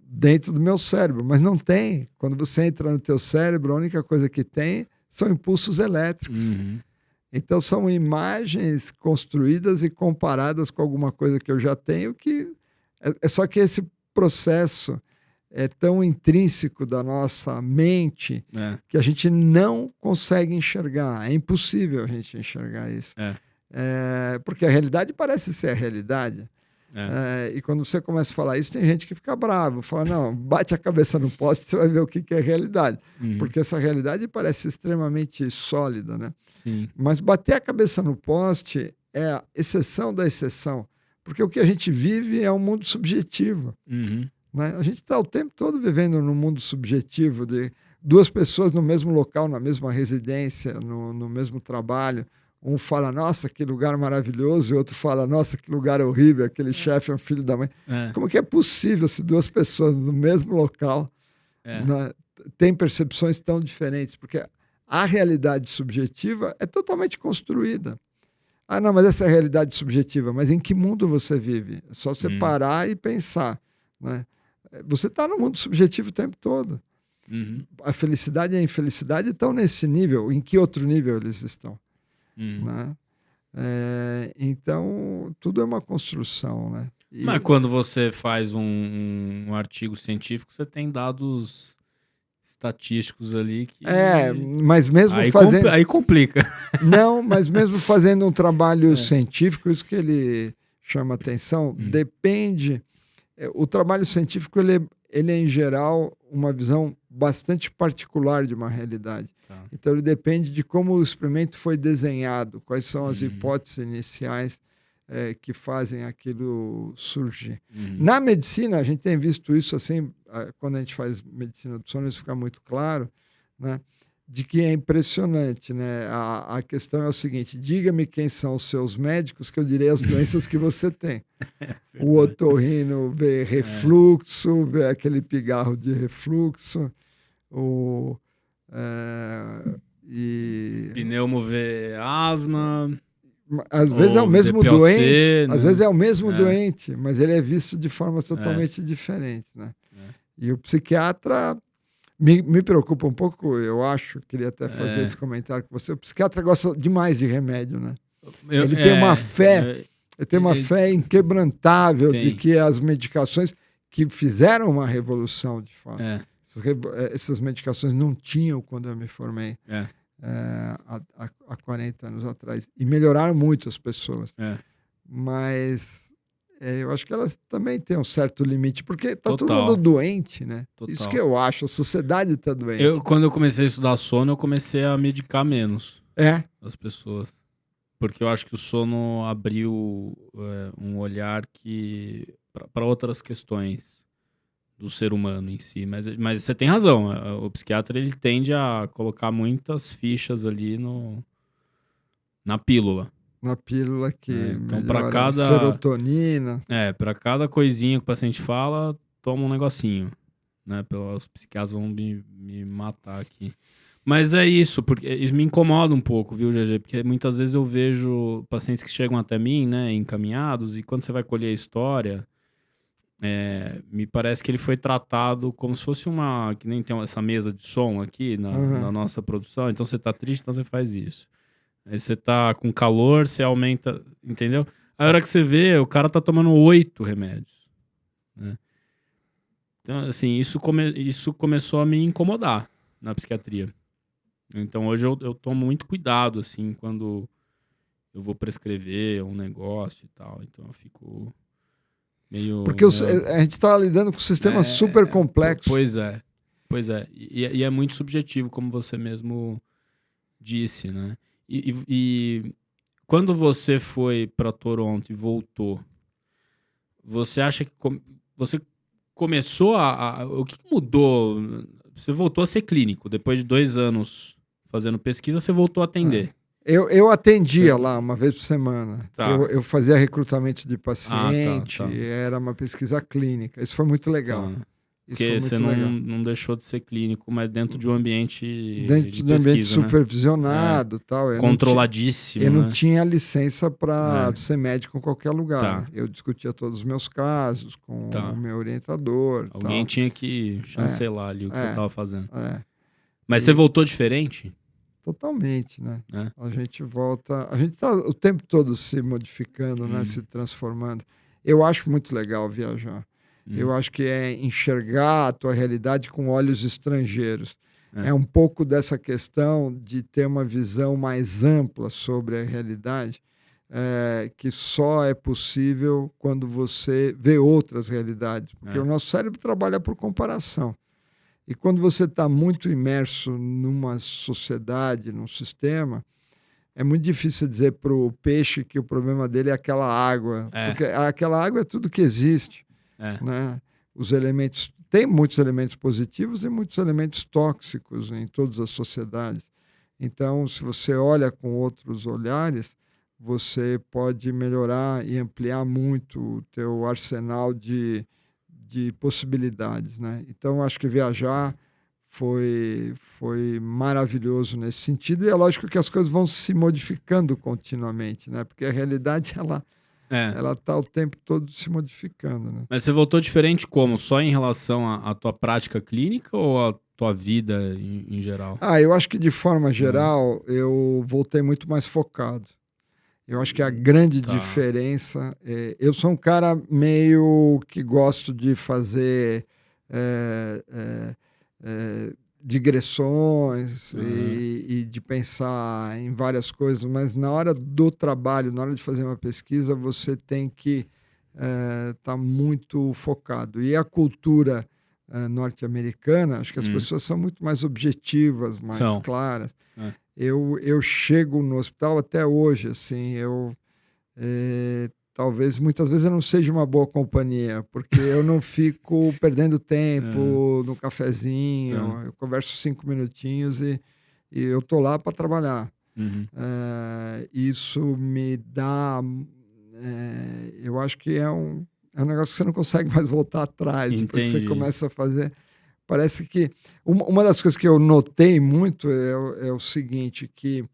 dentro do meu cérebro, mas não tem. Quando você entra no teu cérebro, a única coisa que tem são impulsos elétricos. Então, são imagens construídas e comparadas com alguma coisa que eu já tenho, que é só que esse processo é tão intrínseco da nossa mente que a gente não consegue enxergar. É impossível a gente enxergar isso. Porque a realidade parece ser a realidade. E quando você começa a falar isso, tem gente que fica bravo, fala, não, bate a cabeça no poste, você vai ver o que é realidade. Porque essa realidade parece extremamente sólida, né? Sim. Mas bater a cabeça no poste é a exceção da exceção, porque o que a gente vive é um mundo subjetivo. Né? A gente está o tempo todo vivendo num mundo subjetivo de duas pessoas no mesmo local, na mesma residência, no mesmo trabalho. Um fala, nossa, que lugar maravilhoso, e o outro fala, nossa, que lugar horrível, aquele chefe é um filho da mãe. Como que é possível se duas pessoas no mesmo local têm percepções tão diferentes? Porque a realidade subjetiva é totalmente construída. Ah, não, mas essa é a realidade subjetiva. Mas em que mundo você vive? É só você parar e pensar. Né? Você está no mundo subjetivo o tempo todo. A felicidade e a infelicidade estão nesse nível. Em que outro nível eles estão? Né? Então, tudo é uma construção. Né? Mas quando você faz um artigo científico, você tem dados estatísticos ali que... mas mesmo fazendo... Aí complica. Não, mas mesmo fazendo um trabalho científico, isso que ele chama atenção, depende... O trabalho científico, ele é, em geral, uma visão bastante particular de uma realidade. Então, ele depende de como o experimento foi desenhado, quais são as hipóteses iniciais que fazem aquilo surgir. Na medicina, a gente tem visto isso assim, quando a gente faz medicina do sono, isso fica muito claro, né? De que é impressionante, né? A questão é o seguinte, diga-me quem são os seus médicos que eu direi as doenças que você tem. O otorrino vê refluxo, vê aquele pigarro de refluxo, pneumo vê asma... Às vezes é o mesmo DPOC, doente, né? Às vezes é o mesmo doente, mas ele é visto de forma totalmente diferente, né? E o psiquiatra me preocupa um pouco, eu acho, queria até fazer esse comentário com você. O psiquiatra gosta demais de remédio, né? Ele tem uma fé, fé inquebrantável de que as medicações que fizeram uma revolução, de fato, Essas medicações não tinham quando eu me formei há 40 anos atrás. E melhoraram muito as pessoas. Mas eu acho que elas também têm um certo limite, porque está todo mundo doente, né? Total. Isso que eu acho, a sociedade está doente. Quando eu comecei a estudar sono, eu comecei a medicar menos as pessoas. Porque eu acho que o sono abriu um olhar para outras questões do ser humano em si. Mas você tem razão. O psiquiatra ele tende a colocar muitas fichas ali na pílula. Na pílula que então, para cada serotonina. Para cada coisinha que o paciente fala, toma um negocinho. Né? Os psiquiatras vão me matar aqui. Mas é isso, porque isso me incomoda um pouco, viu, GG? Porque muitas vezes eu vejo pacientes que chegam até mim, né, encaminhados, e quando você vai colher a história, me parece que ele foi tratado como se fosse que nem tem essa mesa de som aqui na nossa produção. Então você tá triste, então você faz isso. Aí você tá com calor, você aumenta, entendeu? A hora que você vê, o cara tá tomando 8 remédios, né? Então, assim, isso começou a me incomodar na psiquiatria. Então, hoje eu tomo muito cuidado, assim, quando eu vou prescrever um negócio e tal. Então, eu fico meio... Porque a gente tá lidando com um sistema super complexo. Pois é. E é muito subjetivo, como você mesmo disse, né? E quando você foi para Toronto e voltou, você acha que você começou o que mudou? Você voltou a ser clínico. Depois de 2 anos fazendo pesquisa, você voltou a atender. Eu atendia lá uma vez por semana. Tá. Eu fazia recrutamento de paciente, era uma pesquisa clínica. Isso foi muito legal. Porque você não deixou de ser clínico, mas dentro de um ambiente de um ambiente supervisionado, tal. Controladíssimo. Eu não tinha licença para ser médico em qualquer lugar. Eu discutia todos os meus casos com o meu orientador. Alguém tinha que chancelar ali o que eu estava fazendo. Mas E você voltou diferente? Totalmente, né? A gente volta... A gente está o tempo todo se modificando, né? Se transformando. Eu acho muito legal viajar. Eu acho que é enxergar a tua realidade com olhos estrangeiros. É um pouco dessa questão de ter uma visão mais ampla sobre a realidade, que só é possível quando você vê outras realidades. Porque o nosso cérebro trabalha por comparação. E quando você está muito imerso numa sociedade, num sistema, é muito difícil dizer para o peixe que o problema dele é aquela água. Porque aquela água é tudo que existe. Né? Os elementos, tem muitos elementos positivos e muitos elementos tóxicos em todas as sociedades. Então, se você olha com outros olhares, você pode melhorar e ampliar muito o teu arsenal de possibilidades, né? Então, acho que viajar foi maravilhoso nesse sentido. E é lógico que as coisas vão se modificando continuamente, né? Porque a realidade, ela está o tempo todo se modificando, né? Mas você voltou diferente como? Só em relação à tua prática clínica ou à tua vida em geral? Eu acho que de forma geral eu voltei muito mais focado. Eu acho que a grande diferença... eu sou um cara meio que gosto de fazer digressões e de pensar em várias coisas, mas na hora do trabalho, na hora de fazer uma pesquisa, você tem que estar muito focado. E a cultura norte-americana, acho que as pessoas são muito mais objetivas, mais claras. Eu chego no hospital até hoje, assim, talvez muitas vezes eu não seja uma boa companhia, porque eu não fico perdendo tempo no cafezinho, eu converso 5 minutinhos e eu tô lá para trabalhar. Isso me dá... eu acho que é um negócio que você não consegue mais voltar atrás. Depois você começa a fazer... Parece que... Uma das coisas que eu notei muito é o seguinte, que...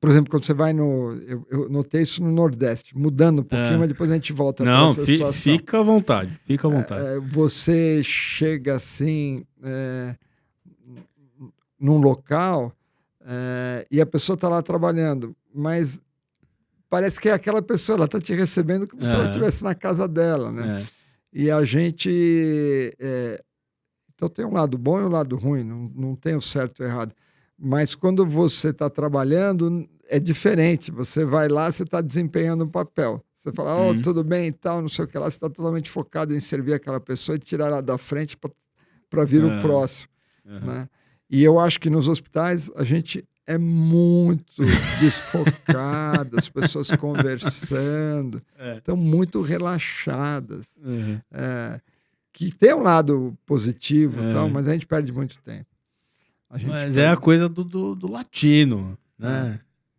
por exemplo, quando você vai eu notei isso no Nordeste, mudando um pouquinho, mas depois a gente volta para essa situação. Fica à vontade, fica à vontade. Você chega assim num local e a pessoa está lá trabalhando, mas parece que é aquela pessoa, ela está te recebendo como se ela estivesse na casa dela, né? E a gente Então tem um lado bom e um lado ruim, não tem o certo e o errado. Mas quando você está trabalhando, é diferente. Você vai lá, você está desempenhando um papel. Você fala, tudo bem e tal, não sei o que lá. Você está totalmente focado em servir aquela pessoa e tirar ela da frente para vir o próximo. Né? E eu acho que nos hospitais a gente é muito desfocado, as pessoas conversando, estão muito relaxadas. Que tem um lado positivo e tal, mas a gente perde muito tempo. Mas é a coisa do latino, né?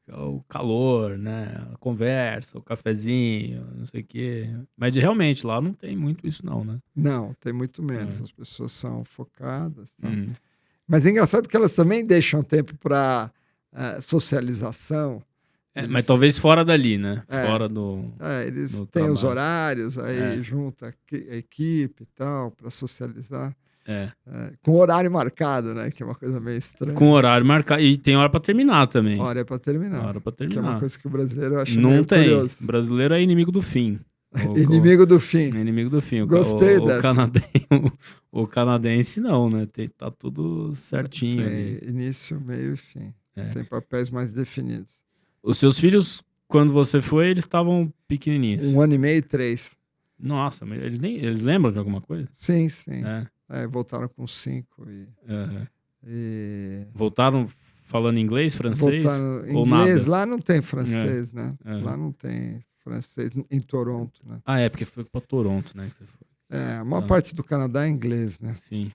O calor, né? A conversa, o cafezinho, não sei o quê. Mas realmente lá não tem muito isso não, né? Não, tem muito menos. As pessoas são focadas. Tá? Mas é engraçado que elas também deixam tempo para socialização. Mas talvez fora dali, né? Fora do eles do têm trabalho. os horários, aí junta a equipe e tal, para socializar. Com horário marcado, né? Que é uma coisa meio estranha. Com horário marcado. E tem hora para terminar também. Hora para terminar. Hora para terminar. Que é uma coisa que o brasileiro acha não meio tem. curioso. O brasileiro é inimigo do fim. Inimigo do fim. Inimigo do fim. Gostei dessa. O canadense não, né? Tá tudo certinho. Tem início, meio e fim. Tem papéis mais definidos. Os seus filhos, quando você foi, eles estavam pequenininhos? 1 ano e meio, 3. Nossa, mas eles lembram de alguma coisa? Sim. Voltaram com 5. Voltaram falando inglês, francês? Voltaram ou inglês, nada? Lá não tem francês, né? Lá não tem francês, em Toronto, né? Porque foi para Toronto, né? A maior parte do Canadá é inglês, né? Sim.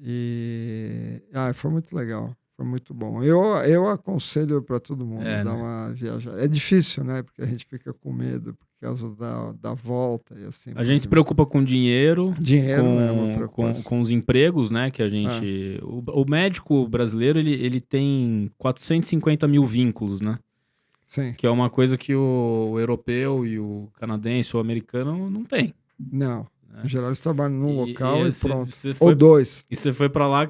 E foi muito legal, foi muito bom. Eu aconselho para todo mundo dar uma viajada. É difícil, né? Porque a gente fica com medo por causa da volta e assim. A gente se preocupa com dinheiro, com os empregos, né? Que a gente, o médico brasileiro ele tem 450 mil vínculos, né? Sim. Que é uma coisa que o europeu e o canadense ou o americano não tem. Não. Em geral, eles trabalham num local e pronto. Ou 2. E você foi para lá,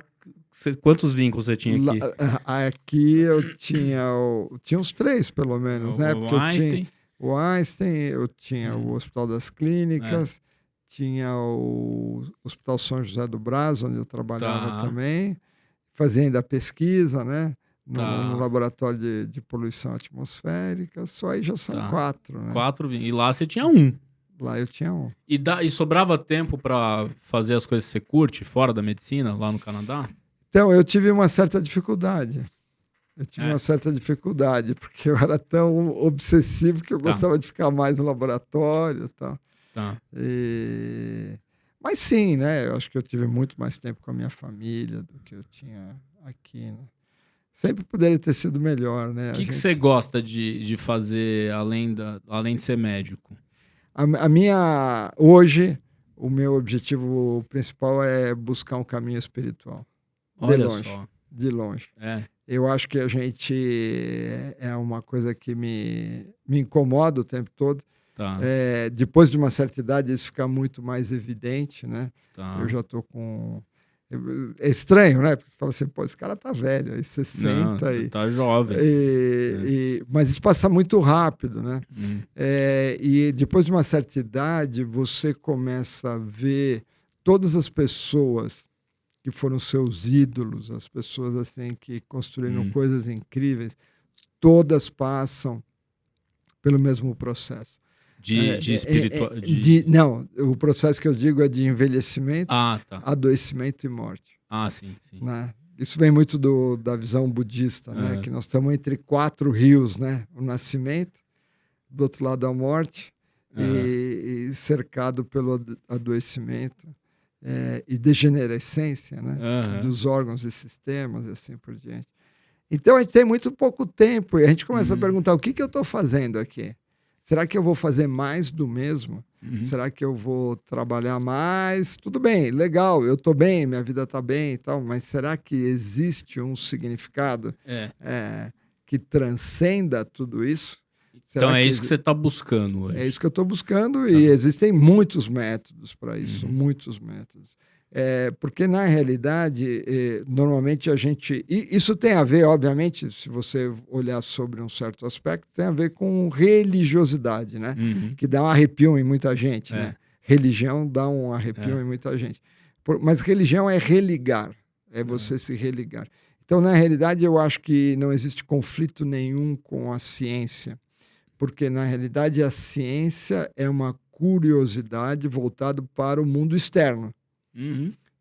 quantos vínculos você tinha aqui? Aqui eu tinha uns 3, pelo menos, né? Porque Einstein. o Einstein, eu tinha o Hospital das Clínicas, tinha o Hospital São José do Brás, onde eu trabalhava também, fazia ainda pesquisa, né? No laboratório de poluição atmosférica, só aí já são 4, né? 4, e lá você tinha 1. Lá eu tinha 1. E sobrava tempo para fazer as coisas que você curte, fora da medicina, lá no Canadá? Então, eu tive uma certa dificuldade. Porque eu era tão obsessivo que eu gostava de ficar mais no laboratório e tal. Mas sim, né? Eu acho que eu tive muito mais tempo com a minha família do que eu tinha aqui, né? Sempre poderia ter sido melhor, né? O que você gosta de fazer além de ser médico? Hoje, o meu objetivo principal é buscar um caminho espiritual. Olha só. De longe. Eu acho que a gente é uma coisa que me incomoda o tempo todo. Depois de uma certa idade, isso fica muito mais evidente, né? Eu já estou com... É estranho, né? Porque você fala assim, esse cara tá velho, aí você senta e... tá jovem. Mas isso passa muito rápido, né? E depois de uma certa idade, você começa a ver todas as pessoas que foram seus ídolos, as pessoas assim que construíram coisas incríveis, todas passam pelo mesmo processo. Não, o processo que eu digo é de envelhecimento, adoecimento e morte. Sim. Né? Isso vem muito da visão budista, né? Que nós estamos entre 4 rios, né? O nascimento, do outro lado a morte, e cercado pelo adoecimento e degenerescência, né? Dos órgãos e sistemas e assim por diante. Então a gente tem muito pouco tempo e a gente começa a perguntar, o que eu estou fazendo aqui? Será que eu vou fazer mais do mesmo? Será que eu vou trabalhar mais? Tudo bem, legal, eu estou bem, minha vida está bem e tal, mas será que existe um significado que transcenda tudo isso? Então é isso que você está buscando hoje. É isso que eu estou buscando e existem muitos métodos para isso, muitos métodos. Porque, na realidade, normalmente a gente... E isso tem a ver, obviamente, se você olhar sobre um certo aspecto, tem a ver com religiosidade, né? Que dá um arrepio em muita gente, né? Religião dá um arrepio em muita gente. Mas religião é religar, é você se religar. Então, na realidade, eu acho que não existe conflito nenhum com a ciência, porque, na realidade, a ciência é uma curiosidade voltada para o mundo externo,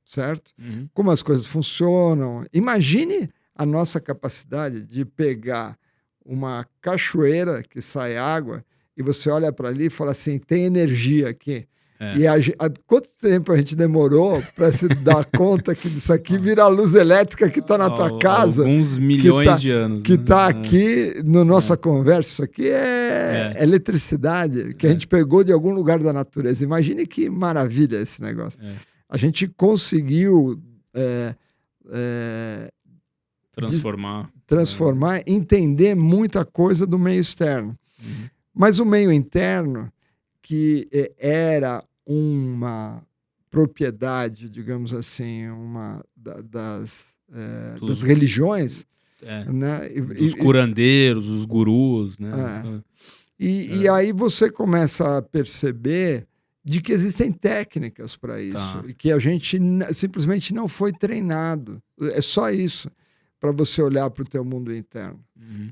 certo? Como as coisas funcionam. Imagine a nossa capacidade de pegar uma cachoeira que sai água e você olha para ali e fala assim, tem energia aqui. E quanto tempo a gente demorou para se dar conta que isso aqui vira a luz elétrica que está na tua casa? Alguns milhões de anos. Que está aqui na nossa conversa. Isso aqui é eletricidade que a gente pegou de algum lugar da natureza. Imagine que maravilha esse negócio. A gente conseguiu transformar, entender muita coisa do meio externo. Mas o meio interno, que era uma propriedade, digamos assim, uma das religiões, né? Os curandeiros, os gurus, né? E aí você começa a perceber de que existem técnicas para isso, e que a gente simplesmente não foi treinado. É só isso, para você olhar para o teu mundo interno.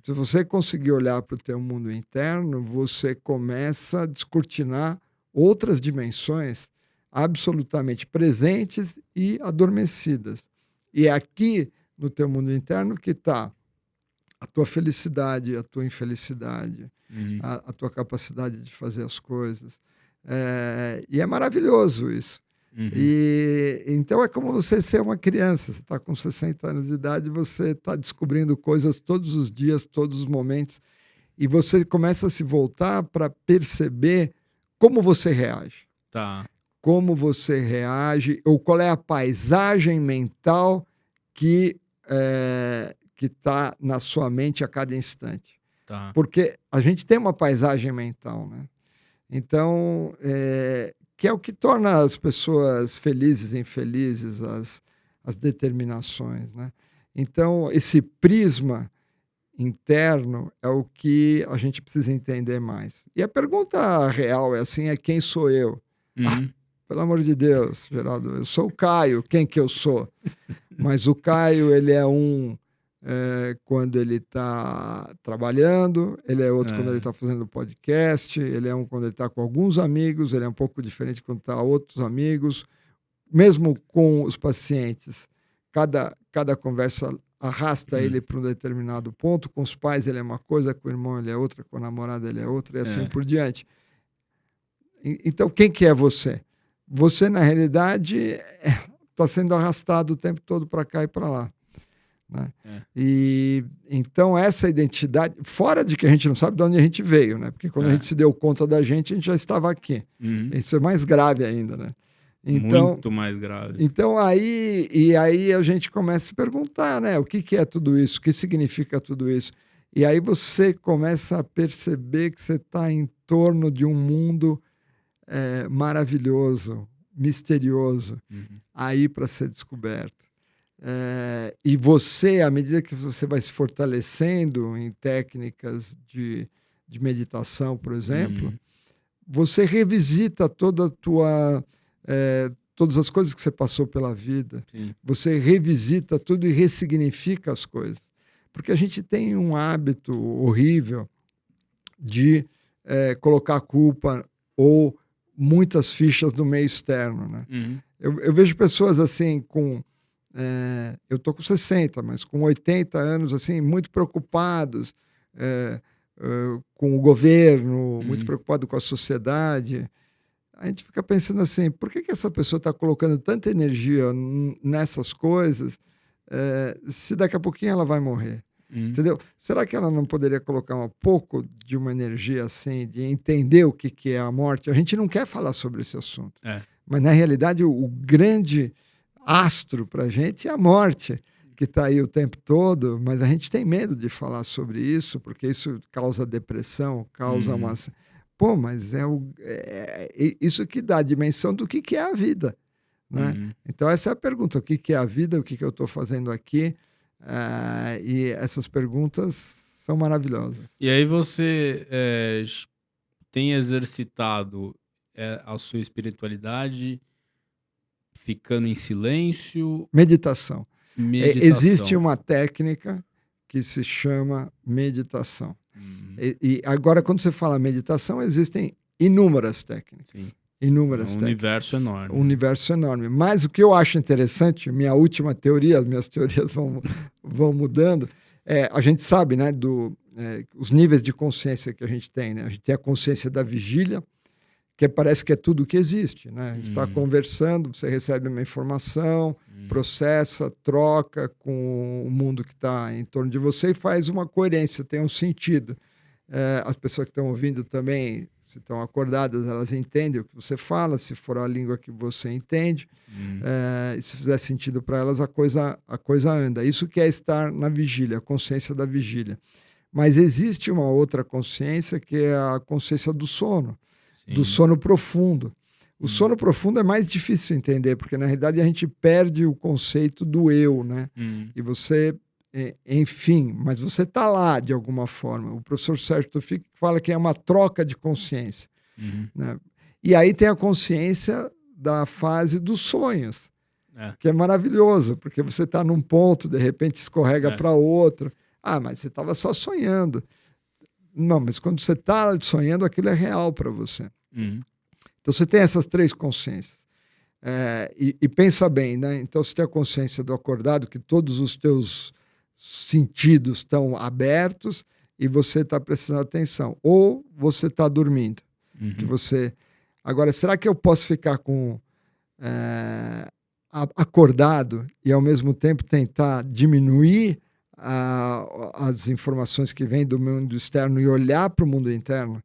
Se você conseguir olhar para o teu mundo interno, você começa a descortinar outras dimensões absolutamente presentes e adormecidas. E é aqui, no teu mundo interno, que está a tua felicidade, a tua infelicidade, a tua capacidade de fazer as coisas. E é maravilhoso isso. E então é como você ser uma criança. Você está com 60 anos de idade, você está descobrindo coisas todos os dias, todos os momentos, e você começa a se voltar para perceber como você reage. Como você reage, ou qual é a paisagem mental que está na sua mente a cada instante. Porque a gente tem uma paisagem mental, né? Então, que é o que torna as pessoas felizes e infelizes, as determinações, né? Então, esse prisma interno é o que a gente precisa entender mais. E a pergunta real é assim, quem sou eu? Pelo amor de Deus, Geraldo, eu sou o Caio, quem que eu sou? Mas o Caio, ele é quando ele está trabalhando, ele é outro quando ele está fazendo podcast, ele é um quando ele está com alguns amigos, ele é um pouco diferente quando está outros amigos. Mesmo com os pacientes, cada conversa arrasta ele para um determinado ponto. Com os pais ele é uma coisa, com o irmão ele é outra, com a namorada ele é outra, e assim por diante. Então, quem que é você? Você, na realidade, está sendo arrastado o tempo todo para cá e para lá. Né? E então essa identidade, fora de que a gente não sabe de onde a gente veio, né? Porque quando a gente se deu conta da gente, a gente já estava aqui. Isso é mais grave ainda, né? Então, muito mais grave. Então aí a gente começa a se perguntar, né? O que é tudo isso? O que significa tudo isso? E aí você começa a perceber que você está em torno de um mundo maravilhoso, misterioso, aí para ser descoberto. E você, à medida que você vai se fortalecendo em técnicas de meditação, por exemplo, você revisita todas as coisas que você passou pela vida. Você revisita tudo e ressignifica as coisas. Porque a gente tem um hábito horrível de colocar a culpa ou muitas fichas no meio externo. Né? Eu vejo pessoas assim com... eu estou com 60, mas com 80 anos, assim, muito preocupados com o governo, muito preocupado com a sociedade. A gente fica pensando assim, por que essa pessoa está colocando tanta energia nessas coisas se daqui a pouquinho ela vai morrer? Entendeu? Será que ela não poderia colocar um pouco de uma energia assim, de entender o que é a morte? A gente não quer falar sobre esse assunto. Mas, na realidade, o grande astro para a gente é a morte, que está aí o tempo todo, mas a gente tem medo de falar sobre isso, porque isso causa depressão, causa uma... Pô, mas isso que dá a dimensão do que é a vida. Né? Então, essa é a pergunta. O que é a vida? O que eu estou fazendo aqui? E essas perguntas são maravilhosas. E aí você tem exercitado a sua espiritualidade ficando em silêncio? Meditação. Meditação. Existe uma técnica que se chama meditação. E agora, quando você fala meditação, existem inúmeras técnicas. Sim. Inúmeras técnicas. Universo enorme. Um universo enorme. Mas o que eu acho interessante, minha última teoria, as minhas teorias vão mudando, a gente sabe, né, os níveis de consciência que a gente tem. Né? A gente tem a consciência da vigília, que parece que é tudo o que existe. Né? A gente está conversando, você recebe uma informação, processa, troca com o mundo que está em torno de você e faz uma coerência, tem um sentido. As pessoas que estão ouvindo também, se estão acordadas, elas entendem o que você fala, se for a língua que você entende, e se fizer sentido para elas, a coisa anda. Isso que é estar na vigília, a consciência da vigília. Mas existe uma outra consciência, que é a consciência do sono, do sono profundo. O sono profundo é mais difícil de entender, porque na realidade a gente perde o conceito do eu, né? E você, enfim, mas você está lá de alguma forma. O professor Sérgio Tufik fala que é uma troca de consciência. Né? E aí tem a consciência da fase dos sonhos, que é maravilhoso, porque você está num ponto, de repente escorrega para outro. Ah, mas você estava só sonhando. Não, mas quando você está sonhando, aquilo é real para você. Então você tem essas três consciências. E pensa bem, né? Então você tem a consciência do acordado, que todos os teus sentidos estão abertos e você está prestando atenção. Ou você está dormindo. Que você... Agora, será que eu posso ficar acordado e ao mesmo tempo tentar diminuir as informações que vêm do mundo externo e olhar para o mundo interno?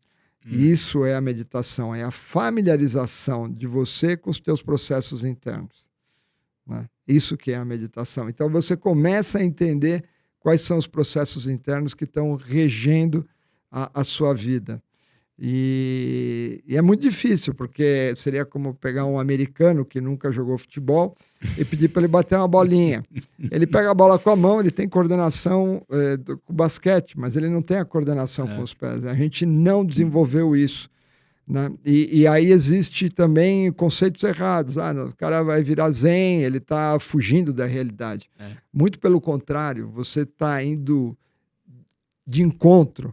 Isso é a meditação, é a familiarização de você com os teus processos internos. Né? Isso que é a meditação. Então você começa a entender quais são os processos internos que estão regendo a sua vida. E é muito difícil, porque seria como pegar um americano que nunca jogou futebol e pedir para ele bater uma bolinha. Ele pega a bola com a mão, ele tem coordenação com o basquete, mas ele não tem a coordenação com os pés. A gente não desenvolveu isso. Né? E aí existe também conceitos errados. O cara vai virar zen, ele está fugindo da realidade. Muito pelo contrário, você está indo de encontro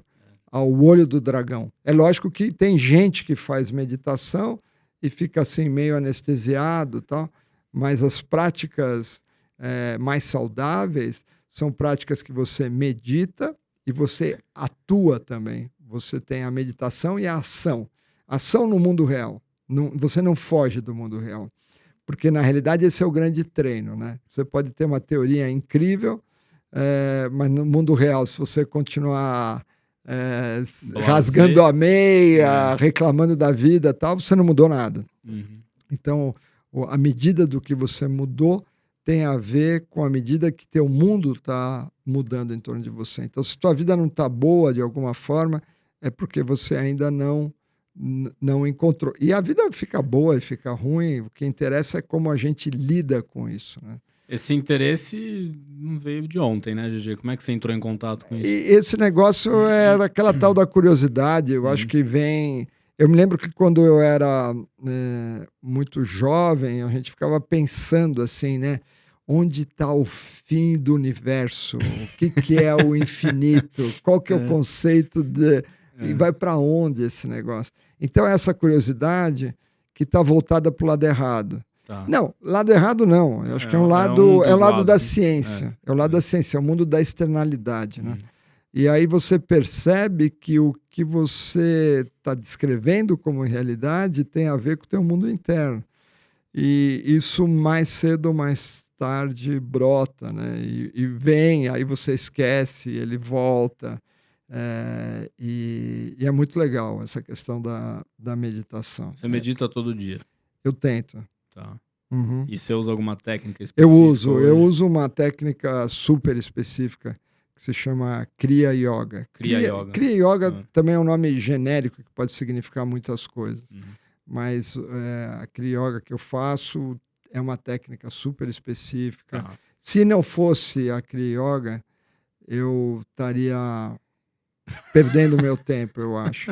ao olho do dragão. É lógico que tem gente que faz meditação e fica assim meio anestesiado, tal, mas as práticas mais saudáveis são práticas que você medita e você atua também. Você tem a meditação e a ação. Ação no mundo real. Você não foge do mundo real. Porque, na realidade, esse é o grande treino. Né? Você pode ter uma teoria incrível, mas no mundo real, se você continuar rasgando a meia, reclamando da vida, tal, você não mudou nada. Então, a medida do que você mudou tem a ver com a medida que teu mundo está mudando em torno de você. Então, se tua vida não está boa de alguma forma, é porque você ainda não encontrou. E a vida fica boa e fica ruim, o que interessa é como a gente lida com isso, né? Esse interesse não veio de ontem, né, GG? Como é que você entrou em contato com isso? E esse negócio é daquela tal da curiosidade. Eu acho que vem... Eu me lembro que quando eu era muito jovem, a gente ficava pensando assim, né? Onde está o fim do universo? O que é o infinito? Qual que é o conceito de... E vai para onde esse negócio? Então, essa curiosidade que está voltada para o lado errado. Tá. Não, lado errado não. Eu acho que é um lado, é o lado da ciência. É o lado da ciência, é o mundo da externalidade. Né? E aí você percebe que o que você está descrevendo como realidade tem a ver com o teu mundo interno. E isso mais cedo ou mais tarde brota, né? E vem, aí você esquece, ele volta. E é muito legal essa questão da meditação. Você medita todo dia? Eu tento. Tá. E você usa alguma técnica específica? Eu uso uma técnica super específica que se chama Kriya Yoga. Kriya Yoga também é um nome genérico que pode significar muitas coisas. Mas a Kriya Yoga que eu faço é uma técnica super específica. Se não fosse a Kriya Yoga, eu estaria perdendo meu tempo, eu acho.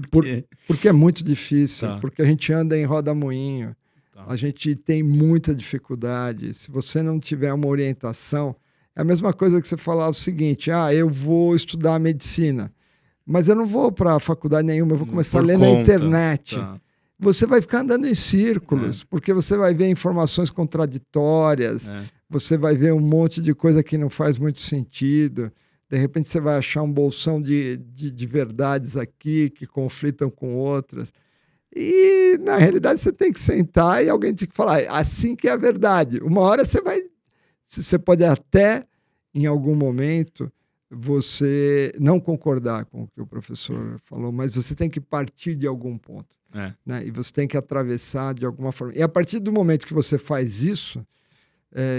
Por quê? Porque é muito difícil, porque a gente anda em roda-moinho. A gente tem muita dificuldade. Se você não tiver uma orientação, é a mesma coisa que você falar o seguinte: eu vou estudar medicina, mas eu não vou para a faculdade nenhuma, eu vou começar a ler na internet. Tá. Você vai ficar andando em círculos, porque você vai ver informações contraditórias, você vai ver um monte de coisa que não faz muito sentido. De repente você vai achar um bolsão de verdades aqui que conflitam com outras. E, na realidade, você tem que sentar e alguém tem que falar, assim que é a verdade. Uma hora você pode até, em algum momento, você não concordar com o que o professor falou, mas você tem que partir de algum ponto. Né? E você tem que atravessar de alguma forma. E a partir do momento que você faz isso,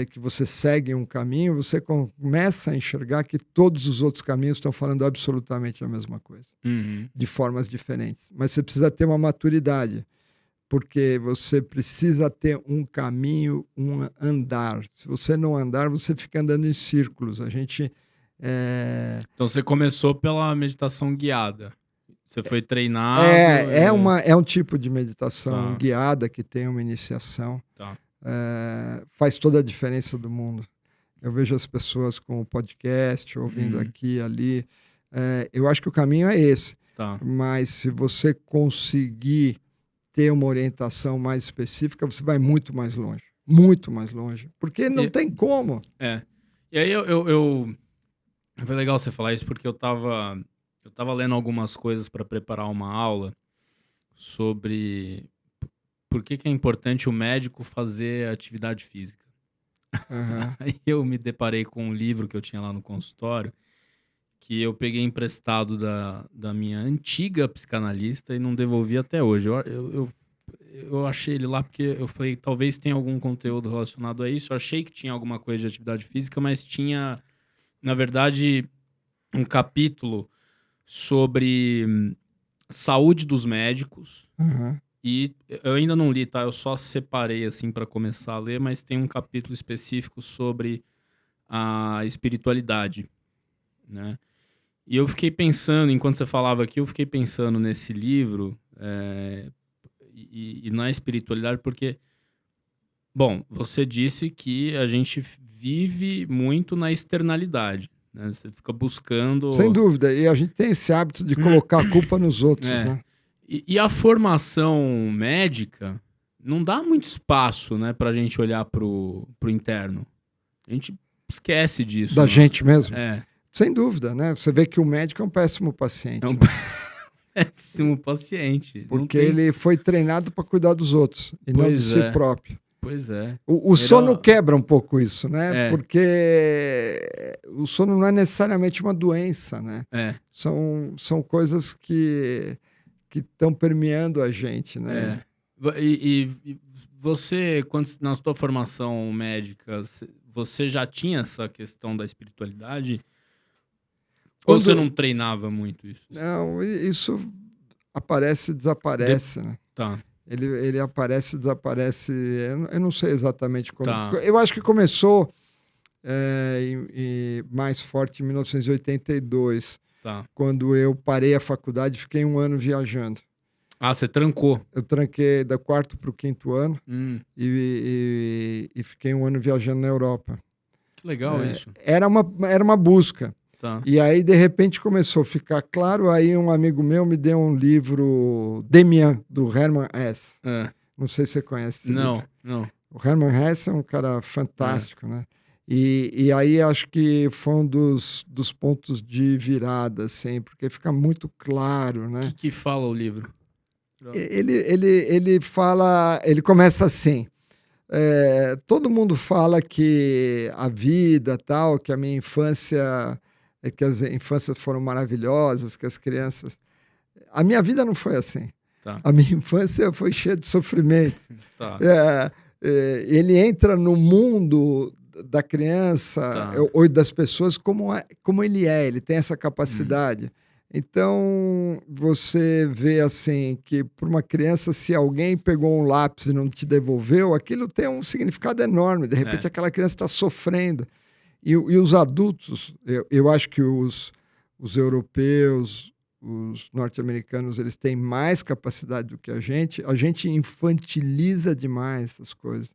que você segue um caminho, você começa a enxergar que todos os outros caminhos estão falando absolutamente a mesma coisa, de formas diferentes. Mas você precisa ter uma maturidade, porque você precisa ter um caminho, um andar. Se você não andar, você fica andando em círculos. Então você começou pela meditação guiada. Você foi treinado? É um tipo de meditação guiada que tem uma iniciação. Tá. Faz toda a diferença do mundo. Eu vejo as pessoas com o podcast, ouvindo aqui e ali. Eu acho que o caminho é esse. Tá. Mas se você conseguir ter uma orientação mais específica, você vai muito mais longe. Muito mais longe. Porque não tem como. E aí foi legal você falar isso, porque eu tava lendo algumas coisas para preparar uma aula sobre por que é importante o médico fazer atividade física. Aí eu me deparei com um livro que eu tinha lá no consultório, que eu peguei emprestado da minha antiga psicanalista e não devolvi até hoje. Eu achei ele lá porque eu falei, talvez tenha algum conteúdo relacionado a isso. Eu achei que tinha alguma coisa de atividade física, mas tinha, na verdade, um capítulo sobre saúde dos médicos. E eu ainda não li, tá? Eu só separei, assim, para começar a ler, mas tem um capítulo específico sobre a espiritualidade, né? E eu fiquei pensando, enquanto você falava aqui, eu fiquei pensando nesse livro e na espiritualidade, porque, bom, você disse que a gente vive muito na externalidade, né? Você fica buscando... Sem dúvida, e a gente tem esse hábito de colocar a culpa nos outros, né? E a formação médica não dá muito espaço, né, pra gente olhar pro interno. A gente esquece disso. Da gente mesmo? Sem dúvida, né? Você vê que o médico é um péssimo paciente. É um péssimo paciente. Porque ele foi treinado para cuidar dos outros e não de si próprio. Pois é. O sono quebra um pouco isso, né? Porque o sono não é necessariamente uma doença, né? São coisas que estão permeando a gente, né? E você, na sua formação médica, você já tinha essa questão da espiritualidade? Ou você não treinava muito isso? Não, isso aparece e desaparece, né? Tá. Ele aparece e desaparece, eu não sei exatamente como. Tá. Eu acho que começou mais forte em 1982. Tá. Quando eu parei a faculdade, fiquei 1 ano viajando. Ah, você trancou? Eu tranquei do 4º para o 5º ano e fiquei 1 ano viajando na Europa. Que legal isso. Era uma busca. Tá. E aí, de repente, começou a ficar claro. Aí um amigo meu me deu um livro, Demian, do Hermann Hesse. Não sei se você conhece esse livro. Não. O Hermann Hesse é um cara fantástico, né? E aí acho que foi um dos pontos de virada, assim, porque fica muito claro, né? O que fala o livro? Ele fala, ele começa assim, todo mundo fala que a vida tal, que a minha infância, que as infâncias foram maravilhosas, que as crianças... A minha vida não foi assim. Tá. A minha infância foi cheia de sofrimento. Tá. Ele entra no mundo da criança ou das pessoas como ele é, ele tem essa capacidade. Então, você vê assim que para uma criança, se alguém pegou um lápis e não te devolveu, aquilo tem um significado enorme. De repente, aquela criança está sofrendo. E os adultos, eu acho que os europeus, os norte-americanos eles têm mais capacidade do que a gente infantiliza demais essas coisas.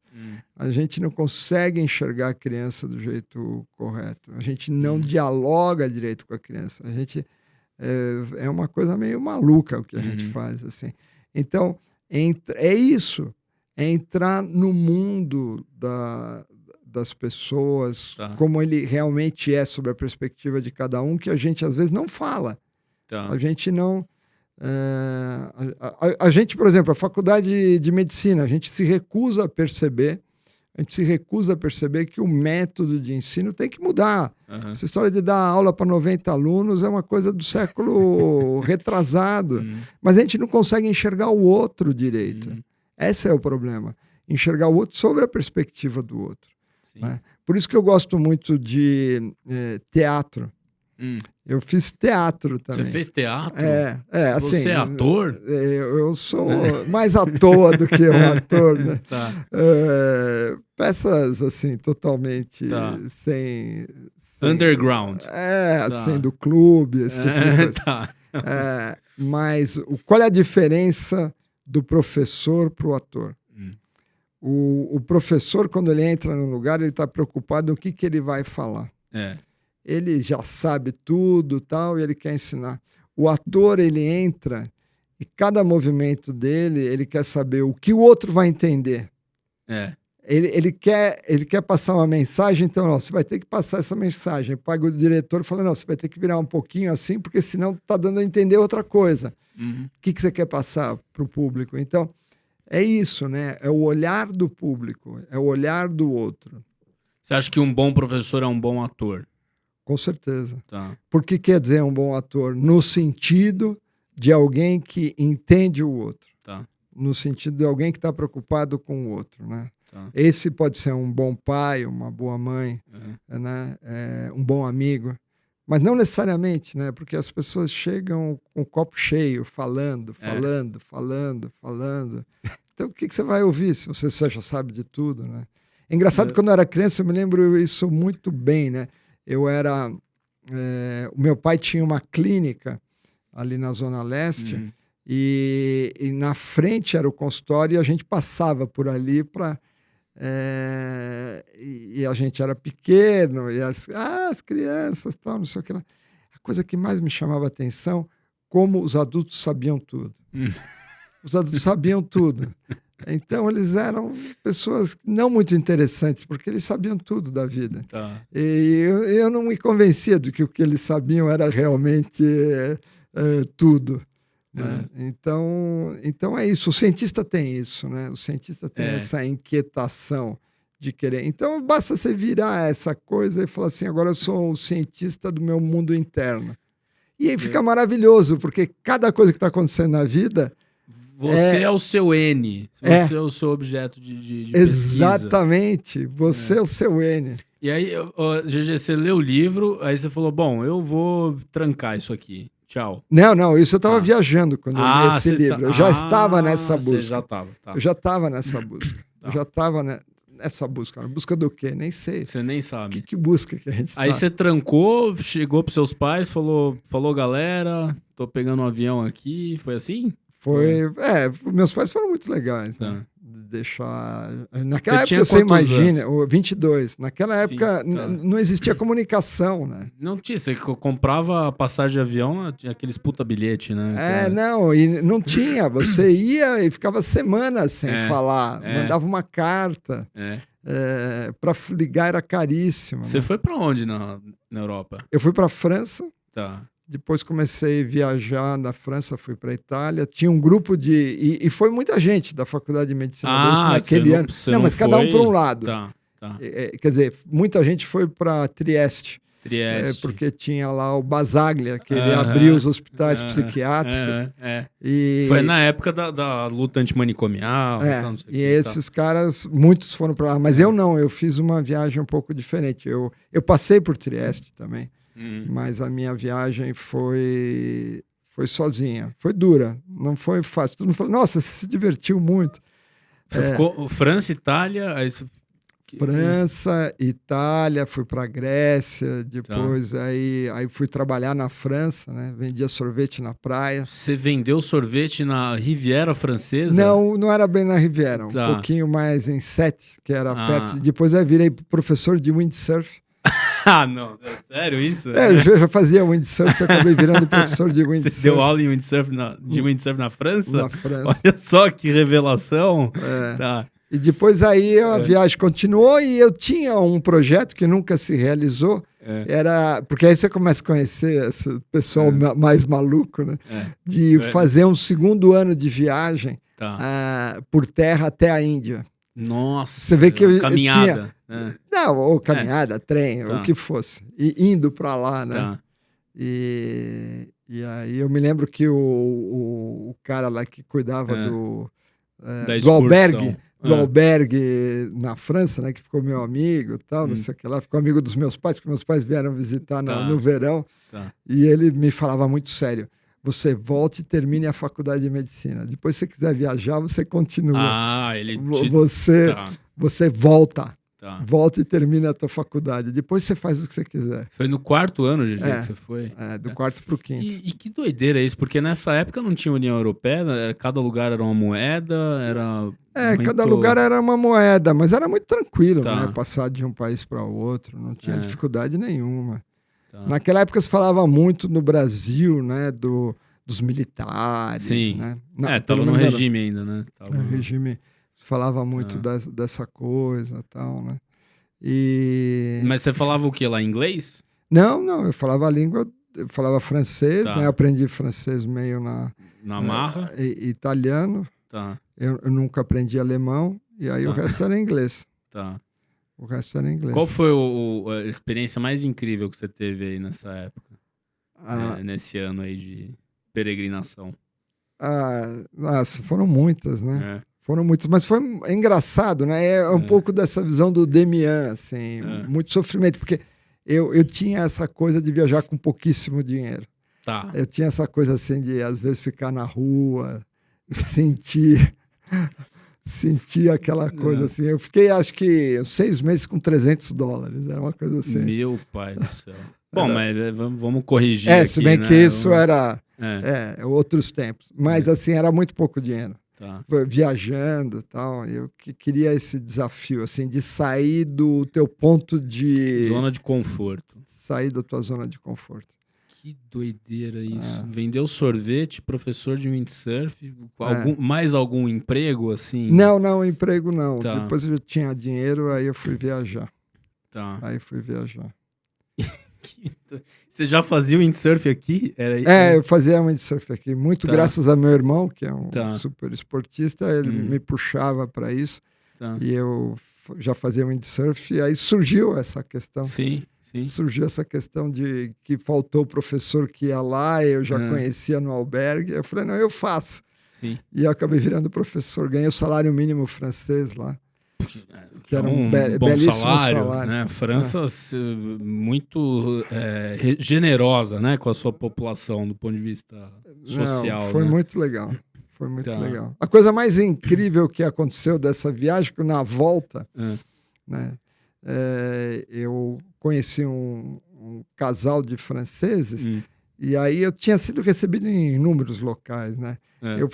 A gente não consegue enxergar a criança do jeito correto. A gente não dialoga direito com a criança. A gente é uma coisa meio maluca o que a gente faz, assim. Então, é isso. É entrar no mundo das pessoas, como ele realmente é, sobre a perspectiva de cada um, que a gente às vezes não fala. A gente não... A gente, por exemplo, a faculdade de medicina, a gente se recusa a perceber que o método de ensino tem que mudar. Essa história de dar aula para 90 alunos é uma coisa do século retrasado. Mas a gente não consegue enxergar o outro direito. Esse é o problema. Enxergar o outro sobre a perspectiva do outro. Né? Por isso que eu gosto muito de teatro. Eu fiz teatro também. Você fez teatro? Assim, você é ator? Eu sou mais à toa do que um ator, né? Peças, assim, totalmente sem... Underground. Assim, do clube, esse tipo de coisa. Mas qual é a diferença do professor para o ator? O professor, quando ele entra no lugar, ele está preocupado no que ele vai falar. Ele já sabe tudo tal, e ele quer ensinar. O ator, ele entra e cada movimento dele, ele quer saber o que o outro vai entender. Ele quer passar uma mensagem, então você vai ter que passar essa mensagem. Paga o diretor e fala, não, você vai ter que virar um pouquinho assim, porque senão está dando a entender outra coisa. O que você quer passar para o público? Então, é isso, né? É o olhar do público, é o olhar do outro. Você acha que um bom professor é um bom ator? Com certeza. Por que quer dizer um bom ator? No sentido de alguém que entende o outro. No sentido de alguém que está preocupado com o outro, né? Esse pode ser um bom pai, uma boa mãe, né? Um bom amigo. Mas não necessariamente, né? Porque as pessoas chegam com o copo cheio, falando. Então, o que você vai ouvir se você já sabe de tudo, né? É engraçado que quando eu era criança, eu me lembro isso muito bem, né? O meu pai tinha uma clínica ali na Zona Leste e na frente era o consultório e a gente passava por ali e a gente era pequeno e as crianças tal, não sei o que lá. A coisa que mais me chamava a atenção, como os adultos sabiam tudo. Os adultos sabiam tudo. Então, eles eram pessoas não muito interessantes, porque eles sabiam tudo da vida. E eu não me convencia de que o que eles sabiam era realmente tudo. Né? Então, é isso. O cientista tem isso, né? O cientista tem essa inquietação de querer. Então, basta você virar essa coisa e falar assim, agora eu sou o cientista do meu mundo interno. E aí fica maravilhoso, porque cada coisa que está acontecendo na vida... Você é o seu N. Você é o seu objeto de pesquisa. Exatamente. Você é o seu N. E aí, GG, você leu o livro, aí você falou, bom, eu vou trancar isso aqui. Tchau. Não. Isso eu estava viajando quando eu li esse livro. Eu já estava nessa busca. Você já estava. Eu já estava nessa busca. Eu já estava nessa busca. Busca do quê? Nem sei. Você nem sabe. Que busca que a gente Aí você trancou, chegou pros seus pais, falou, galera, tô pegando um avião aqui. Foi assim? Meus pais foram muito legais, né? Deixar... Naquela você época, você imagina, anos? 22. Naquela época não existia comunicação, né? Não tinha, você comprava a passagem de avião, tinha aqueles puta bilhete, né? E não tinha. Você ia e ficava semanas sem falar. Mandava uma carta. Para ligar era caríssimo. Você foi para onde na Europa? Eu fui para a França. Depois comecei a viajar na França, fui para a Itália. Tinha um grupo e foi muita gente da Faculdade de Medicina naquele ano. Mas cada um para um lado. Quer dizer, muita gente foi para Trieste. Porque tinha lá o Basaglia, que ele abriu os hospitais psiquiátricos. Foi na época da luta antimanicomial. Esses caras, muitos foram para lá. Mas eu não, eu fiz uma viagem um pouco diferente. Eu passei por Trieste também. Mas a minha viagem foi sozinha. Foi dura, não foi fácil. Todo mundo falou, nossa, você se divertiu muito. Você ficou França, Itália, aí você França, Itália, fui para Grécia, depois aí fui trabalhar na França, né? Vendia sorvete na praia. Você vendeu sorvete na Riviera Francesa? Não era bem na Riviera, um pouquinho mais em Sète, que era perto. Depois eu virei professor de windsurf. Não, é sério isso? Eu já fazia windsurf, acabei virando professor de windsurf. Você deu aula em windsurf de windsurf na França? Na França. Olha só que revelação. Tá. E depois aí a viagem continuou e eu tinha um projeto que nunca se realizou. Era porque aí você começa a conhecer esse pessoal mais maluco, né? De fazer um segundo ano de viagem por terra até a Índia. Nossa, você vê que eu caminhada. Não, ou caminhada, trem, o que fosse. E indo para lá, né? E aí eu me lembro que o cara lá que cuidava do albergue, na França, né, que ficou meu amigo, tal, não sei o que lá, ficou amigo dos meus pais, porque meus pais vieram visitar no verão, e ele me falava muito sério: você volte e termine a faculdade de medicina. Depois, se você quiser viajar, você continua. Você volta. Volta e termina a tua faculdade. Depois você faz o que você quiser. Foi no 4º ano, GG, que você foi? Do 4º pro 5º. E que doideira é isso? Porque nessa época não tinha União Europeia, cada lugar era uma moeda, era... cada lugar era uma moeda, mas era muito tranquilo, né? Passar de um país para outro, não tinha dificuldade nenhuma. Naquela época se falava muito no Brasil, né? Dos militares. Sim. Né? Tava no regime ainda, né? No regime se falava muito dessa coisa e tal, né? Mas você falava o quê lá? Inglês? Não, eu falava a língua, eu falava francês, né? Aprendi francês meio na marra. Italiano. Eu nunca aprendi alemão, e aí o resto era inglês. O resto era inglês. Qual foi a experiência mais incrível que você teve aí nessa época? Nesse ano aí de peregrinação? Foram muitas, né? Foram muitas, mas foi engraçado, né? É um pouco dessa visão do Demian, assim, muito sofrimento, porque eu tinha essa coisa de viajar com pouquíssimo dinheiro. Eu tinha essa coisa assim de, às vezes, ficar na rua, sentir aquela coisa assim. Eu fiquei, acho que, 6 meses com $300. Era uma coisa assim. Meu pai do céu. Bom, mas vamos corrigir aqui, se bem né? que isso era outros tempos. Mas, assim, era muito pouco dinheiro. Viajando e tal. Eu queria esse desafio, assim, de sair do teu ponto de... Zona de conforto. Sair da tua zona de conforto. Que doideira isso. Vendeu sorvete, professor de windsurf, mais algum emprego, assim? Não, emprego não. Depois eu tinha dinheiro, aí eu fui viajar. Aí fui viajar. Você já fazia windsurf aqui? Eu fazia windsurf aqui. Muito graças a meu irmão, que é um super esportista, ele me puxava para isso. E eu já fazia windsurf, e aí surgiu essa questão. Sim. Surgiu essa questão de que faltou o professor que ia lá, eu já conhecia no albergue. Eu falei, não, eu faço. E eu acabei virando professor, ganhei o salário mínimo francês lá. Que era um belíssimo salário. Né? França muito generosa, né, com a sua população do ponto de vista social. Foi muito legal. Foi muito legal. A coisa mais incrível que aconteceu dessa viagem, que na volta, né, eu conheci um casal de franceses, e aí eu tinha sido recebido em inúmeros locais, né? Eu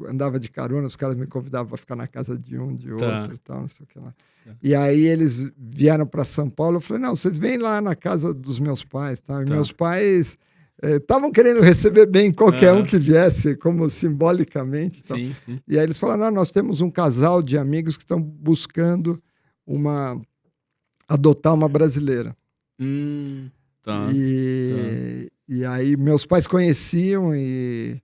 andava de carona, os caras me convidavam para ficar na casa de um, de outro e tal, não sei o que lá. E aí eles vieram para São Paulo, eu falei, não, vocês vêm lá na casa dos meus pais, tá? E meus pais estavam querendo receber bem qualquer um que viesse, como simbolicamente. Sim. E aí eles falaram, não, nós temos um casal de amigos que estão buscando adotar uma brasileira. E aí meus pais conheciam, e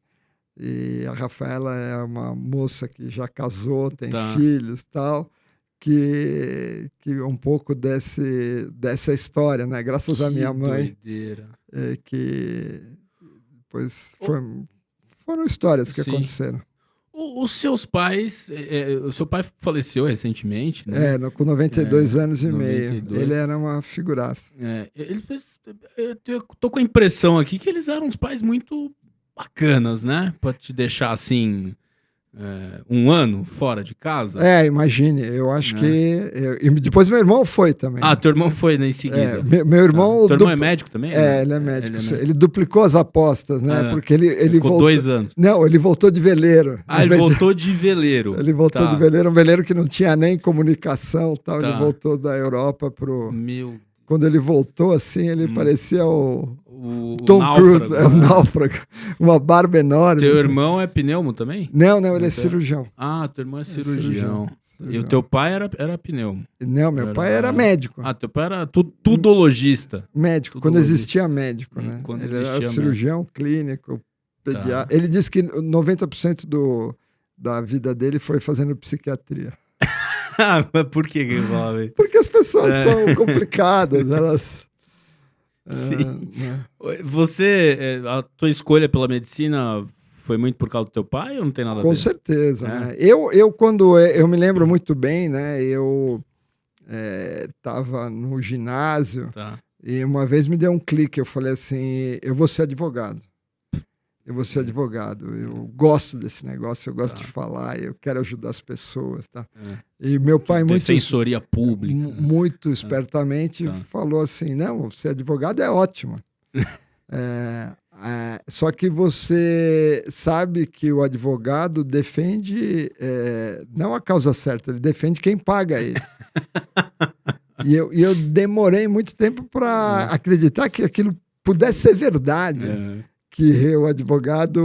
a Rafaela é uma moça que já casou, tem filhos e tal, que um pouco dessa história, né? Graças à minha mãe. Que depois foram histórias que aconteceram. Os seus pais... o seu pai faleceu recentemente, né? Com 92 anos e meio. Ele era uma figuraça. Eu tô com a impressão aqui que eles eram uns pais muito bacanas, né? Pra te deixar assim... um ano fora de casa? Imagine, eu acho que... E depois meu irmão foi também. Teu irmão foi, né, em seguida. Meu irmão... Teu irmão é médico também? Ele é médico. Ele duplicou as apostas, né? Porque ele ficou voltou... 2 anos. Não, ele voltou de veleiro. Ele voltou de veleiro. Ele voltou de veleiro, um veleiro que não tinha nem comunicação, tal. Ele voltou da Europa pro... Quando ele voltou, assim, ele parecia o Tom Cruise, o náufrago. Uma barba enorme. Teu irmão é pneumo também? Não, ele é cirurgião. Teu irmão é cirurgião. E o teu pai era pneumo? Não, meu pai era médico. Teu pai era tudologista. Médico, quando existia médico, né? Ele era cirurgião clínico, pediatra. Ele disse que 90% da vida dele foi fazendo psiquiatria. Mas por que ele falava isso? Porque as pessoas são complicadas, elas... Sim. Você, a tua escolha pela medicina foi muito por causa do teu pai ou não tem nada a ver? Com certeza, né? Quando eu me lembro muito bem, né? Eu estava no ginásio e uma vez me deu um clique, eu falei assim, eu vou ser advogado. Eu gosto desse negócio, eu gosto de falar, eu quero ajudar as pessoas, tá? E meu pai Defensoria pública. Muito espertamente falou assim, não, ser advogado é ótimo. Só que você sabe que o advogado defende não a causa certa, ele defende quem paga ele. E eu demorei muito tempo para acreditar que aquilo pudesse ser verdade. Que o advogado,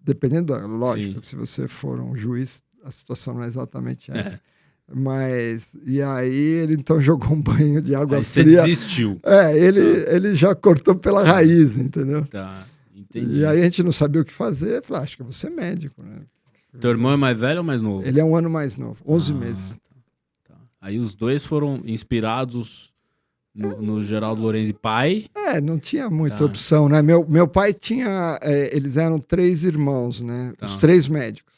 dependendo, lógico, se você for um juiz, a situação não é exatamente essa. Mas, e aí ele então jogou um banho de água fria. Você desistiu. Ele já cortou pela raiz, entendeu? Entendi. E aí a gente não sabia o que fazer, eu falei, acho que eu vou ser médico, né? Teu irmão é mais velho ou mais novo? Ele é um ano mais novo, 11 meses. Aí os dois foram inspirados... No Geraldo Lorenzi pai? Não tinha muita opção, né? Meu pai tinha... eles eram 3 irmãos, né? Os 3 médicos.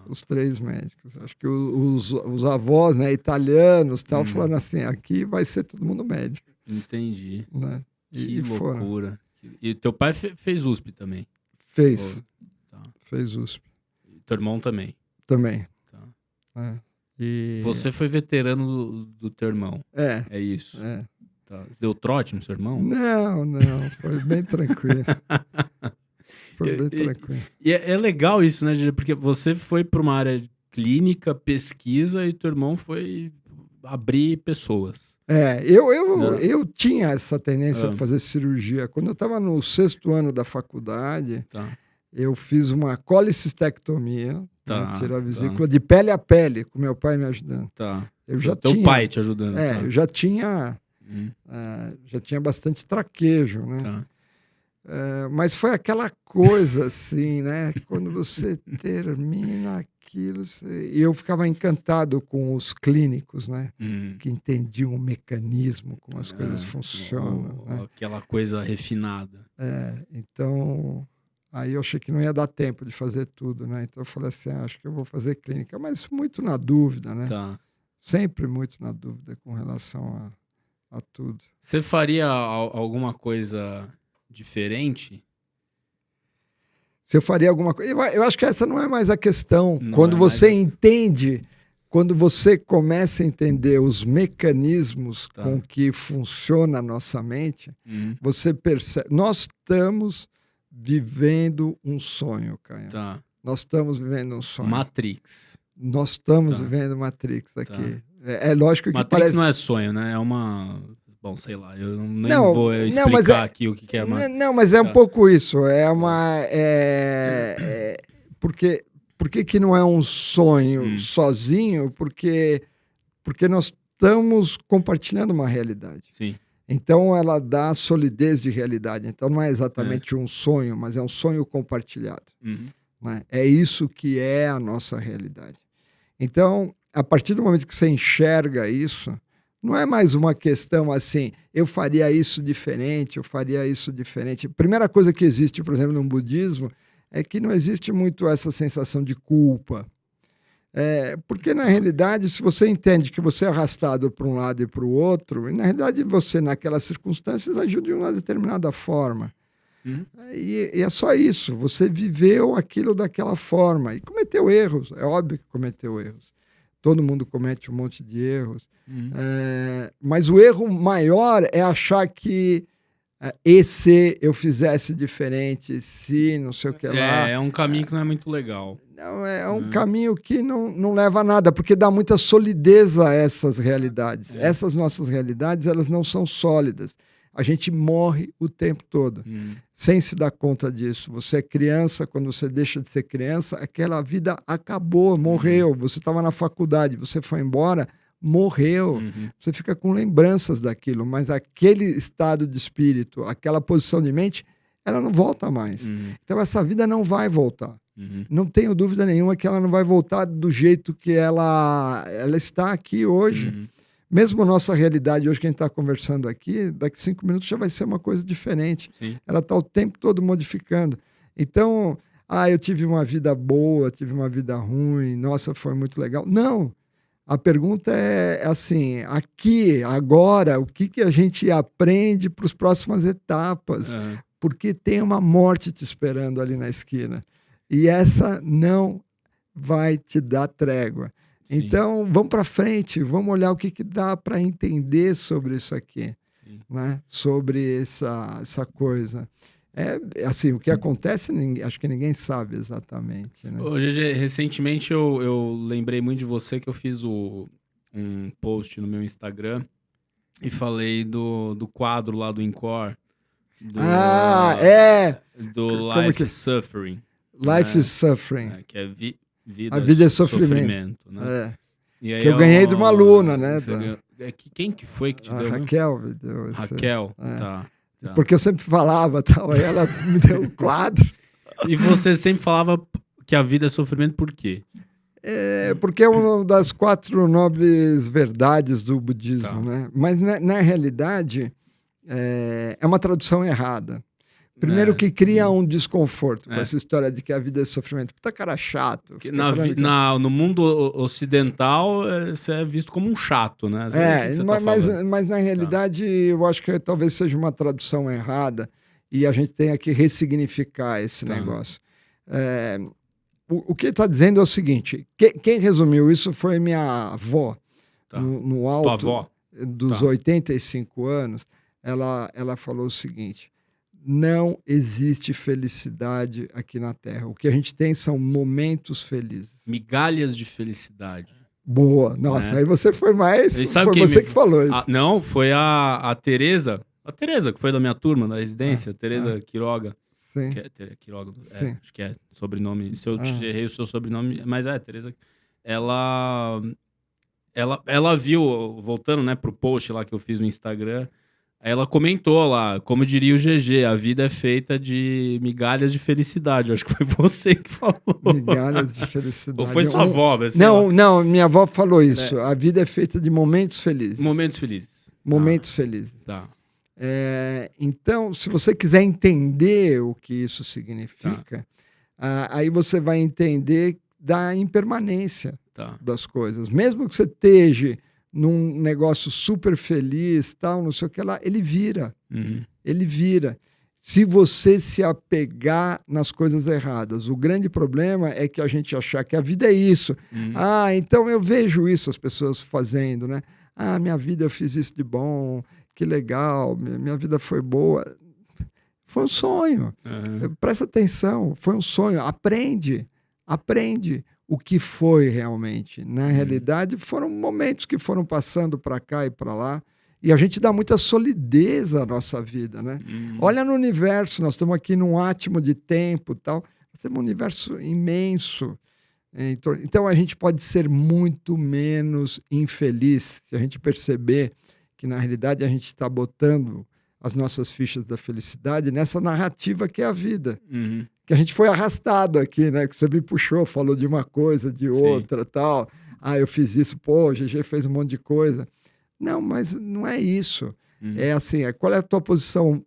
Os 3 médicos. Acho que os avós, né, italianos, tal, falando assim, aqui vai ser todo mundo médico. Entendi. Né? Que loucura. E teu pai fez USP também? Fez. Fez USP. E teu irmão também? Também. Você foi veterano do teu irmão? É isso? Deu trote no seu irmão? Não, foi bem tranquilo. Foi bem tranquilo. E é legal isso, né, Gigi? Porque você foi para uma área clínica, pesquisa, e teu irmão foi abrir pessoas. Eu tinha essa tendência a fazer cirurgia. Quando eu estava no 6º ano da faculdade, eu fiz uma colicistectomia, tirar a vesícula de pele a pele, com meu pai me ajudando. Eu já Teu pai te ajudando. Eu já tinha bastante traquejo, né? Mas foi aquela coisa assim, né? Quando você termina aquilo, e eu ficava encantado com os clínicos, né? Que entendiam o mecanismo, como as coisas funcionam. Né? Aquela coisa refinada. Então... Aí eu achei que não ia dar tempo de fazer tudo, né? Então eu falei assim, acho que eu vou fazer clínica, mas muito na dúvida, né? Sempre muito na dúvida com relação a tudo. Você faria alguma coisa diferente? Se eu faria alguma coisa... Eu acho que essa não é mais a questão. Quando você entende, quando você começa a entender os mecanismos com que funciona a nossa mente, você percebe... Nós estamos... vivendo um sonho, Caio. Nós estamos vivendo um sonho. Matrix. Nós estamos vivendo Matrix aqui. É lógico que Matrix parece... não é sonho, né? É uma... Bom, sei lá, eu nem vou explicar aqui o que é Matrix. Não, mas é um pouco isso. É uma... Por que não é um sonho sozinho? Porque nós estamos compartilhando uma realidade. Sim. Então, ela dá solidez de realidade. Então, não é exatamente um sonho, mas é um sonho compartilhado. Né? É isso que é a nossa realidade. Então, a partir do momento que você enxerga isso, não é mais uma questão assim, eu faria isso diferente, eu faria isso diferente. A primeira coisa que existe, por exemplo, no budismo, é que não existe muito essa sensação de culpa. Porque, na realidade, se você entende que você é arrastado para um lado e para o outro, e, na realidade, você, naquelas circunstâncias, agiu de uma determinada forma. E é só isso. Você viveu aquilo daquela forma. E cometeu erros. É óbvio que cometeu erros. Todo mundo comete um monte de erros. Mas o erro maior é achar que e se eu fizesse diferente, se não sei o que lá. É um caminho que não é muito legal. Não, é um caminho que não leva a nada, porque dá muita solidez a essas realidades. Essas nossas realidades, elas não são sólidas. A gente morre o tempo todo, sem se dar conta disso. Você é criança, quando você deixa de ser criança, aquela vida acabou, morreu. Você estava na faculdade, você foi embora, morreu. Você fica com lembranças daquilo, mas aquele estado de espírito, aquela posição de mente, ela não volta mais. Então essa vida não vai voltar. Não tenho dúvida nenhuma que ela não vai voltar do jeito que ela está aqui hoje. Mesmo nossa realidade hoje que a gente está conversando aqui, daqui 5 minutos já vai ser uma coisa diferente. Ela está o tempo todo modificando. Então, eu tive uma vida boa, tive uma vida ruim, nossa, foi muito legal. Não! A pergunta é assim, aqui, agora, o que a gente aprende para as próximas etapas? Porque tem uma morte te esperando ali na esquina. E essa não vai te dar trégua. Então, vamos para frente, vamos olhar o que dá para entender sobre isso aqui, né? Sobre essa coisa. Assim, o que acontece, acho que ninguém sabe exatamente. Né? Ô, GG, recentemente eu lembrei muito de você que eu fiz um post no meu Instagram e falei do quadro lá do Encore. Do Life is Suffering. Life is Suffering. Que é a vida é sofrimento. Né? E aí que eu ganhei de uma aluna, né? Quem que foi que te deu? Raquel me deu. Raquel, tá. Porque eu sempre falava, tal, aí ela me deu um quadro. E você sempre falava que a vida é sofrimento por quê? Porque é uma das 4 nobres verdades do budismo, né? Mas na realidade é uma tradução errada. Primeiro que cria um desconforto com essa história de que a vida é sofrimento. Puta cara chato. No mundo ocidental, você é visto como um chato, né? Mas na realidade eu acho que talvez seja uma tradução errada e a gente tenha que ressignificar esse negócio. O que ele está dizendo é o seguinte, quem resumiu isso foi minha avó, no alto dos 85 anos, ela falou o seguinte: não existe felicidade aqui na Terra. O que a gente tem são momentos felizes. Migalhas de felicidade. Boa. Nossa, aí você foi mais... Foi você que falou isso. Não, foi a Tereza. A Tereza, que foi da minha turma, da residência. Tereza Quiroga. Sim. Quiroga. Sim. Acho que é sobrenome. Se eu errei o seu sobrenome... Mas Tereza... Ela viu, voltando, né, pro post lá que eu fiz no Instagram... Ela comentou lá, como diria o GG, a vida é feita de migalhas de felicidade. Eu acho que foi você que falou. Migalhas de felicidade. Ou foi sua avó? Não, minha avó falou isso. A vida é feita de momentos felizes. Momentos felizes. Momentos felizes. Tá. Então, se você quiser entender o que isso significa, aí você vai entender da impermanência das coisas. Mesmo que você esteja num negócio super feliz, tal, não sei o que lá, ele vira. Ele vira. Se você se apegar nas coisas erradas. O grande problema é que a gente achar que a vida é isso. Então eu vejo isso, as pessoas fazendo, né? Minha vida eu fiz isso de bom, que legal, minha vida foi boa. Foi um sonho. Presta atenção, foi um sonho. Aprende o que foi realmente. Na realidade, foram momentos que foram passando para cá e para lá, e a gente dá muita solidez à nossa vida, né? Olha no universo, nós estamos aqui num átimo de tempo, tal. Nós temos um universo imenso. Então, a gente pode ser muito menos infeliz se a gente perceber que, na realidade, a gente está botando as nossas fichas da felicidade nessa narrativa que é a vida. Que a gente foi arrastado aqui, né? Que você me puxou, falou de uma coisa, de outra, tal. Eu fiz isso, o GG fez um monte de coisa. Não, mas não é isso. É assim, qual é a tua posição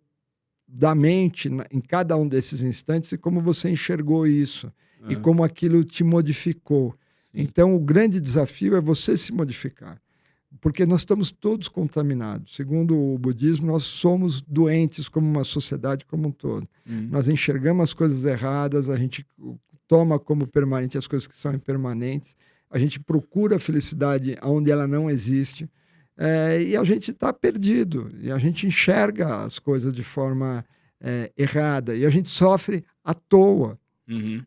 da mente em cada um desses instantes e como você enxergou isso. E como aquilo te modificou. Então, o grande desafio é você se modificar. Porque nós estamos todos contaminados. Segundo o budismo, nós somos doentes como uma sociedade como um todo. Nós enxergamos as coisas erradas, a gente toma como permanente as coisas que são impermanentes, a gente procura a felicidade onde ela não existe, e a gente está perdido, e a gente enxerga as coisas de forma errada, e a gente sofre à toa.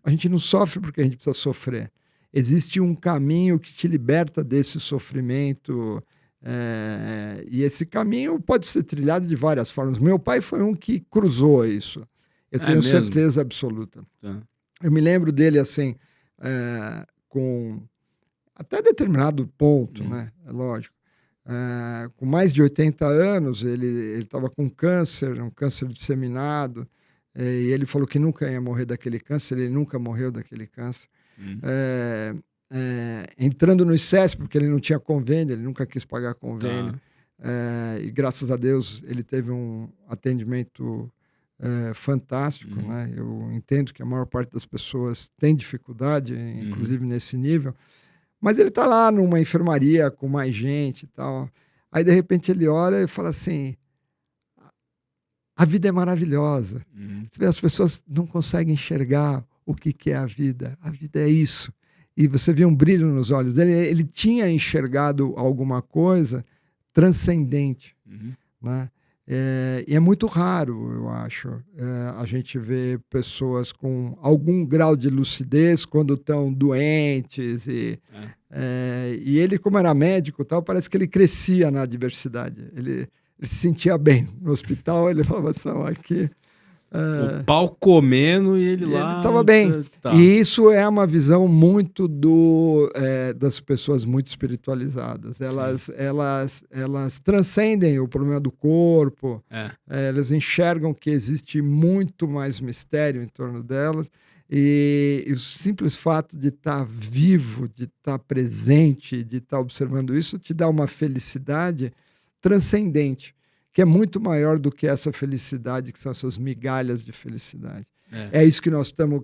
A gente não sofre porque a gente precisa sofrer. Existe um caminho que te liberta desse sofrimento, e esse caminho pode ser trilhado de várias formas. Meu pai foi um que cruzou isso. Eu tenho certeza absoluta. Eu me lembro dele assim, com até determinado ponto, né? É lógico. Com mais de 80 anos, ele estava com câncer, um câncer disseminado, e ele falou que nunca ia morrer daquele câncer, ele nunca morreu daquele câncer. Entrando no ICESP, porque ele não tinha convênio, ele nunca quis pagar convênio, e graças a Deus ele teve um atendimento fantástico, né? Eu entendo que a maior parte das pessoas tem dificuldade, inclusive nesse nível, mas ele está lá numa enfermaria com mais gente e tal. Aí de repente ele olha e fala assim: a vida é maravilhosa. Você vê, as pessoas não conseguem enxergar o que é a vida. A vida é isso. E você vê um brilho nos olhos dele. Ele tinha enxergado alguma coisa transcendente, né? E é muito raro, eu acho, a gente ver pessoas com algum grau de lucidez quando estão doentes. E ele, como era médico, tal, parece que ele crescia na adversidade. Ele se sentia bem no hospital. Ele falava assim: aqui... o pau comendo e ele lá... Ele estava bem. E isso é uma visão muito das pessoas muito espiritualizadas. Elas transcendem o problema do corpo. Elas enxergam que existe muito mais mistério em torno delas. E o simples fato de estar vivo, de estar presente, de estar observando isso, te dá uma felicidade transcendente, que é muito maior do que essa felicidade, que são essas migalhas de felicidade. É isso que nós estamos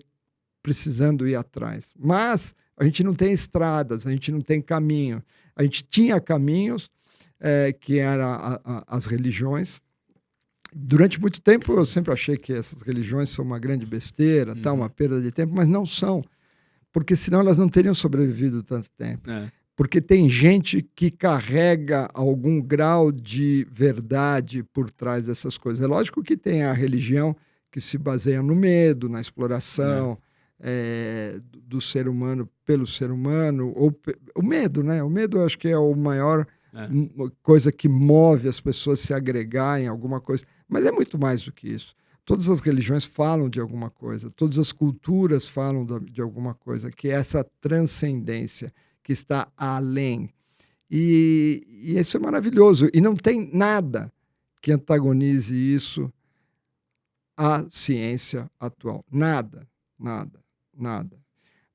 precisando ir atrás. Mas a gente não tem estradas, a gente não tem caminho. A gente tinha caminhos, que eram as religiões. Durante muito tempo eu sempre achei que essas religiões são uma grande besteira, uma perda de tempo, mas não são. Porque senão elas não teriam sobrevivido tanto tempo. Porque tem gente que carrega algum grau de verdade por trás dessas coisas. É lógico que tem a religião que se baseia no medo, na exploração do ser humano pelo ser humano. O medo, né? O medo, eu acho que é o maior coisa que move as pessoas a se agregar em alguma coisa. Mas é muito mais do que isso. Todas as religiões falam de alguma coisa. Todas as culturas falam de alguma coisa, que é essa transcendência que está além. E isso é maravilhoso. E não tem nada que antagonize isso à ciência atual. Nada.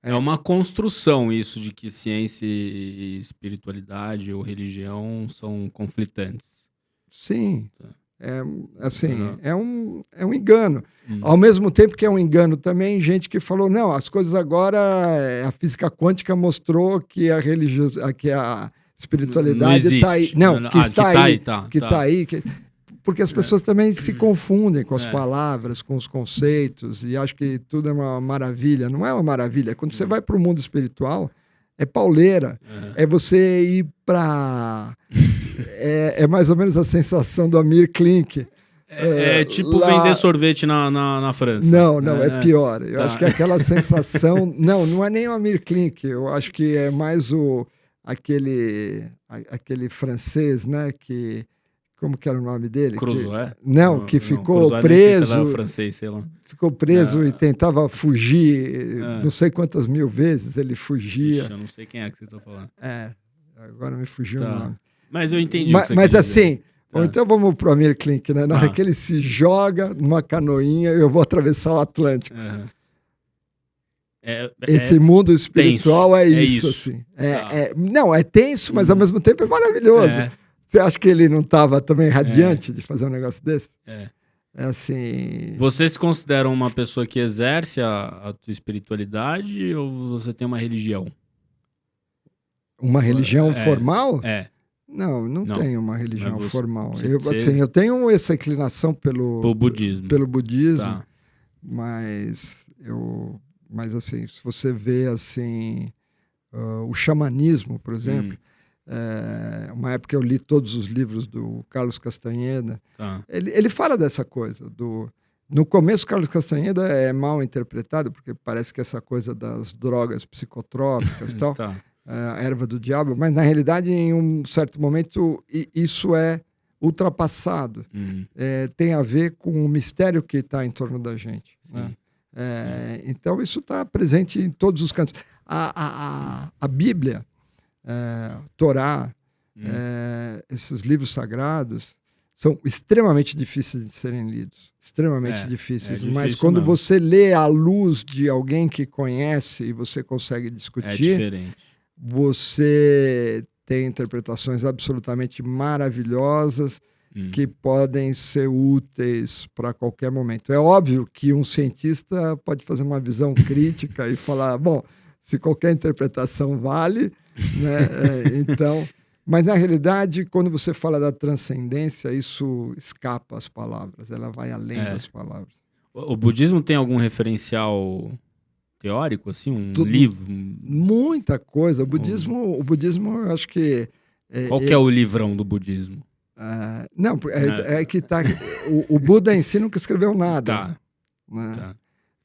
É uma construção isso de que ciência e espiritualidade ou religião são conflitantes. Sim. É um engano. Ao mesmo tempo que é um engano também, gente que falou, não, as coisas agora, a física quântica mostrou que a espiritualidade está aí. Não, que está aí. Que está aí. Porque as pessoas também se confundem com as palavras, com os conceitos, e acham que tudo é uma maravilha. Não é uma maravilha. Quando você vai para o mundo espiritual, é pauleira. É você ir para... É mais ou menos a sensação do Amir Klink. Tipo vender sorvete na França. Não, é pior. Eu acho que aquela sensação... Não é nem o Amir Klink. Eu acho que é mais aquele francês, né? Como que era o nome dele? Crusoe? Não, que ficou preso. Não sei se francês, sei lá. Ficou preso e tentava fugir não sei quantas mil vezes ele fugia. Ixi, eu não sei quem é que vocês estão falando. Agora me fugiu o nome. Mas eu entendi mas assim, ou então vamos pro Amir Klink, né? Na hora que ele se joga numa canoinha, eu vou atravessar o Atlântico. Esse mundo espiritual é isso. Assim. Não, é tenso, mas ao mesmo tempo é maravilhoso. Você acha que ele não estava também radiante de fazer um negócio desse? É assim... Você se considera uma pessoa que exerce a tua espiritualidade ou você tem uma religião? Uma religião formal? Não tenho uma religião formal. Você... Eu tenho essa inclinação pelo budismo. Pelo budismo, tá. mas assim, se você vê assim, o xamanismo, por exemplo, uma época eu li todos os livros do Carlos Castaneda, tá. ele fala dessa coisa. No começo, Carlos Castaneda é mal interpretado, porque parece que essa coisa das drogas psicotrópicas e tal... tá. A erva do diabo, mas na realidade em um certo momento isso é ultrapassado. Tem a ver com o mistério que está em torno da gente, né? Então isso está presente em todos os cantos. A Bíblia, Torá, esses livros sagrados são extremamente difíceis de serem lidos, extremamente difíceis, mas quando você lê à luz de alguém que conhece e você consegue discutir, diferente. Você tem interpretações absolutamente maravilhosas que podem ser úteis para qualquer momento. É óbvio que um cientista pode fazer uma visão crítica e falar, bom, se qualquer interpretação vale, né? Então, mas na realidade, quando você fala da transcendência, isso escapa às palavras, ela vai além das palavras. O budismo tem algum referencial teórico, assim, livro? Muita coisa. O budismo, eu acho que... Qual que é o livrão do budismo? Não, é que tá... O Buda em si nunca escreveu nada. Tá. Né? Tá.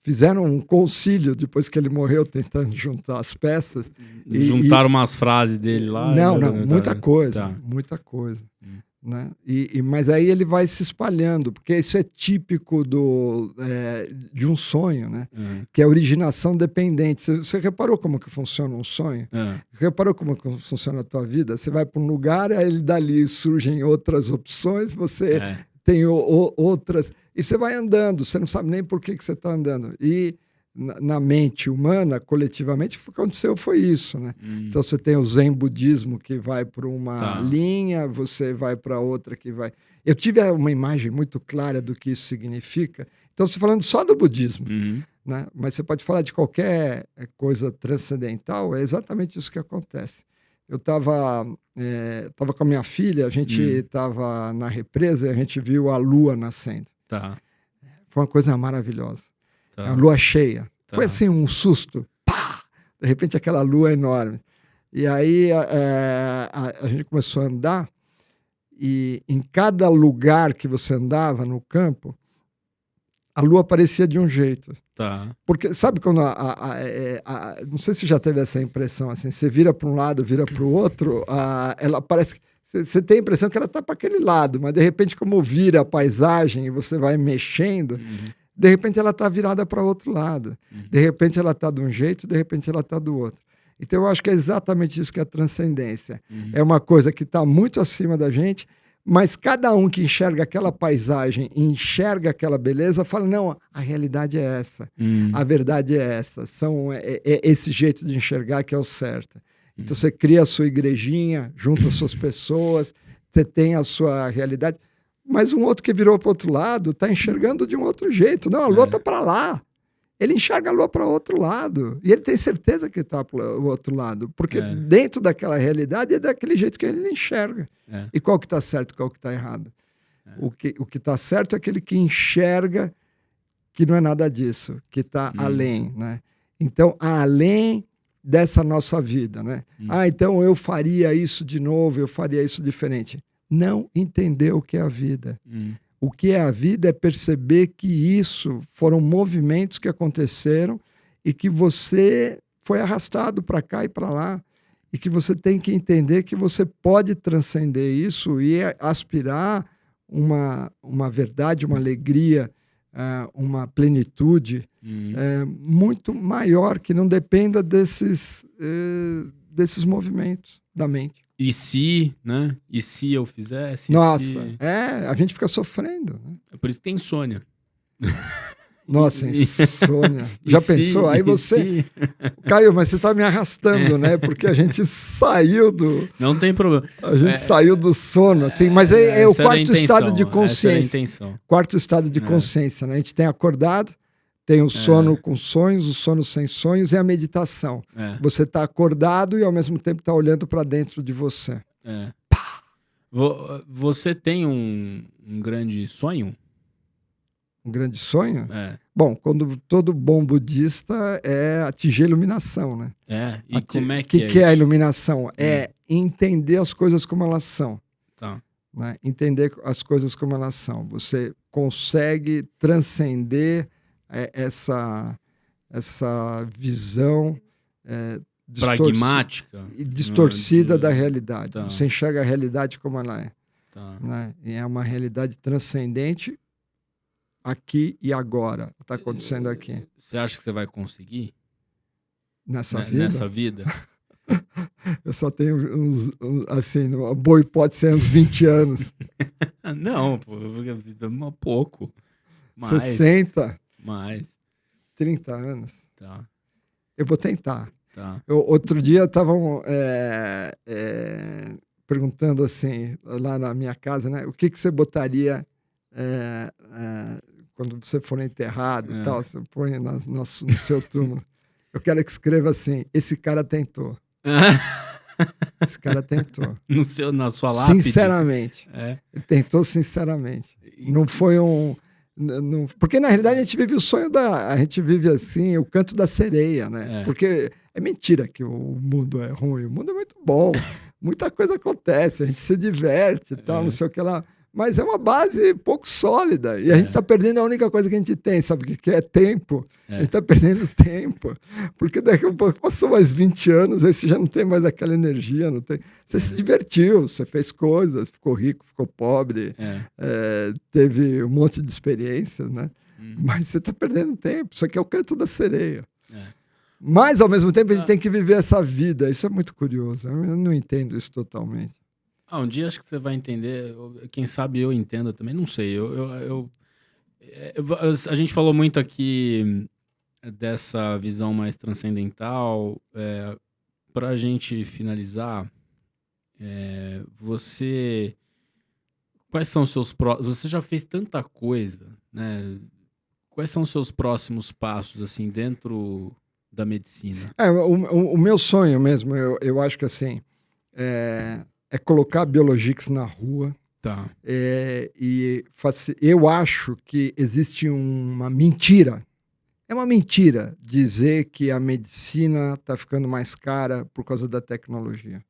Fizeram um concílio depois que ele morreu, tentando juntar as peças. Juntaram umas frases dele lá? Não, muita coisa. Muita coisa. Né? Mas aí ele vai se espalhando, porque isso é típico de um sonho, né? Que é a originação dependente. Você reparou como que funciona um sonho? Reparou como que funciona a tua vida? Você vai para um lugar, aí dali surgem outras opções, você tem outras... E você vai andando, você não sabe nem por que você está andando. E na mente humana, coletivamente, o que aconteceu foi isso, né? Então você tem o Zen budismo que vai para uma linha, você vai para outra que vai... Eu tive uma imagem muito clara do que isso significa. Então, estou falando só do budismo, né? Mas você pode falar de qualquer coisa transcendental, é exatamente isso que acontece. Eu estava com a minha filha, a gente estava na represa e a gente viu a lua nascendo. Tá. Foi uma coisa maravilhosa. A lua cheia. Foi assim um susto. Pá! De repente aquela lua enorme. E aí a gente começou a andar e em cada lugar que você andava no campo, a lua aparecia de um jeito. Tá. Porque sabe quando não sei se já teve essa impressão, assim, você vira para um lado, vira para o outro, ela parece... Você tem a impressão que ela está para aquele lado, mas de repente como vira a paisagem e você vai mexendo... De repente ela está virada para outro lado. De repente ela está de um jeito, de repente ela está do outro. Então eu acho que é exatamente isso que é a transcendência. É uma coisa que está muito acima da gente, mas cada um que enxerga aquela paisagem, enxerga aquela beleza, fala, não, a realidade é essa. A verdade é essa. É esse jeito de enxergar que é o certo. Então você cria a sua igrejinha, junta as suas pessoas, você tem a sua realidade... Mas um outro que virou para o outro lado está enxergando de um outro jeito. Não, a lua está para lá. Ele enxerga a lua para o outro lado. E ele tem certeza que está para o outro lado. Porque dentro daquela realidade é daquele jeito que ele enxerga. E qual que está certo e qual que está errado? O que está certo é aquele que enxerga que não é nada disso, que está além. Né? Então, além dessa nossa vida. Né? Então eu faria isso de novo, eu faria isso diferente. Não entender o que é a vida. O que é a vida é perceber que isso foram movimentos que aconteceram e que você foi arrastado para cá e para lá e que você tem que entender que você pode transcender isso e aspirar uma verdade, uma alegria, uma plenitude muito maior que não dependa desses movimentos da mente. E se, né? E se eu fizesse? Nossa, a gente fica sofrendo. Né? É por isso que tem insônia. Nossa, insônia. Já pensou? Aí você... Caio, mas você tá me arrastando, né? Porque a gente saiu do... Não tem problema. A gente saiu do sono, assim. Mas é o quarto estado de consciência. Essa era a intenção. Quarto estado de consciência, né? A gente tem acordado, tem o sono com sonhos, o sono sem sonhos e a meditação. Você está acordado e ao mesmo tempo está olhando para dentro de você. Pá! Você tem um grande sonho? Um grande sonho? É. Bom, quando todo bom budista é atingir a iluminação, né? E como é que é que é a iluminação? É entender as coisas como elas são. Tá. Né? Entender as coisas como elas são. Você consegue transcender essa visão pragmática e distorcida da realidade. Tá. Você enxerga a realidade como ela é. Tá. Né? E é uma realidade transcendente aqui e agora. Está acontecendo aqui. Você acha que você vai conseguir? Nessa vida? Nessa vida? Eu só tenho assim, uma boa hipótese, uns 20 anos. Não, pô, pouco. Mais. 60. Mais. 30 anos. Tá. Eu vou tentar. Tá. Outro dia estavam perguntando assim, lá na minha casa, né? O que você botaria quando você for enterrado e tal? Você põe no seu túmulo. Eu quero que escreva assim, esse cara tentou. Esse cara tentou. Na sua lápide? Sinceramente. Ele tentou sinceramente. Não foi porque na realidade a gente vive o sonho a gente vive assim, o canto da sereia, né? Porque é mentira que o mundo é ruim. O mundo é muito bom. Muita coisa acontece, a gente se diverte e tal, não sei o que lá. Mas é uma base pouco sólida. E a gente está perdendo a única coisa que a gente tem, sabe o que é? Tempo. A gente está perdendo tempo. Porque daqui a pouco passou mais 20 anos, aí você já não tem mais aquela energia. Não tem... Você se divertiu, você fez coisas, ficou rico, ficou pobre, teve um monte de experiências, né? Mas você está perdendo tempo. Isso aqui é o canto da sereia. Mas, ao mesmo tempo, a gente tem que viver essa vida. Isso é muito curioso. Eu não entendo isso totalmente. Um dia acho que você vai entender. Quem sabe eu entenda também. Não sei. A gente falou muito aqui dessa visão mais transcendental. Para a gente finalizar, quais são os seus próximos... Você já fez tanta coisa, né? Quais são os seus próximos passos, assim, dentro da medicina? O meu sonho mesmo, eu acho que assim... É colocar a Biologix na rua. Tá. Eu acho que existe uma mentira. É uma mentira dizer que a medicina está ficando mais cara por causa da tecnologia.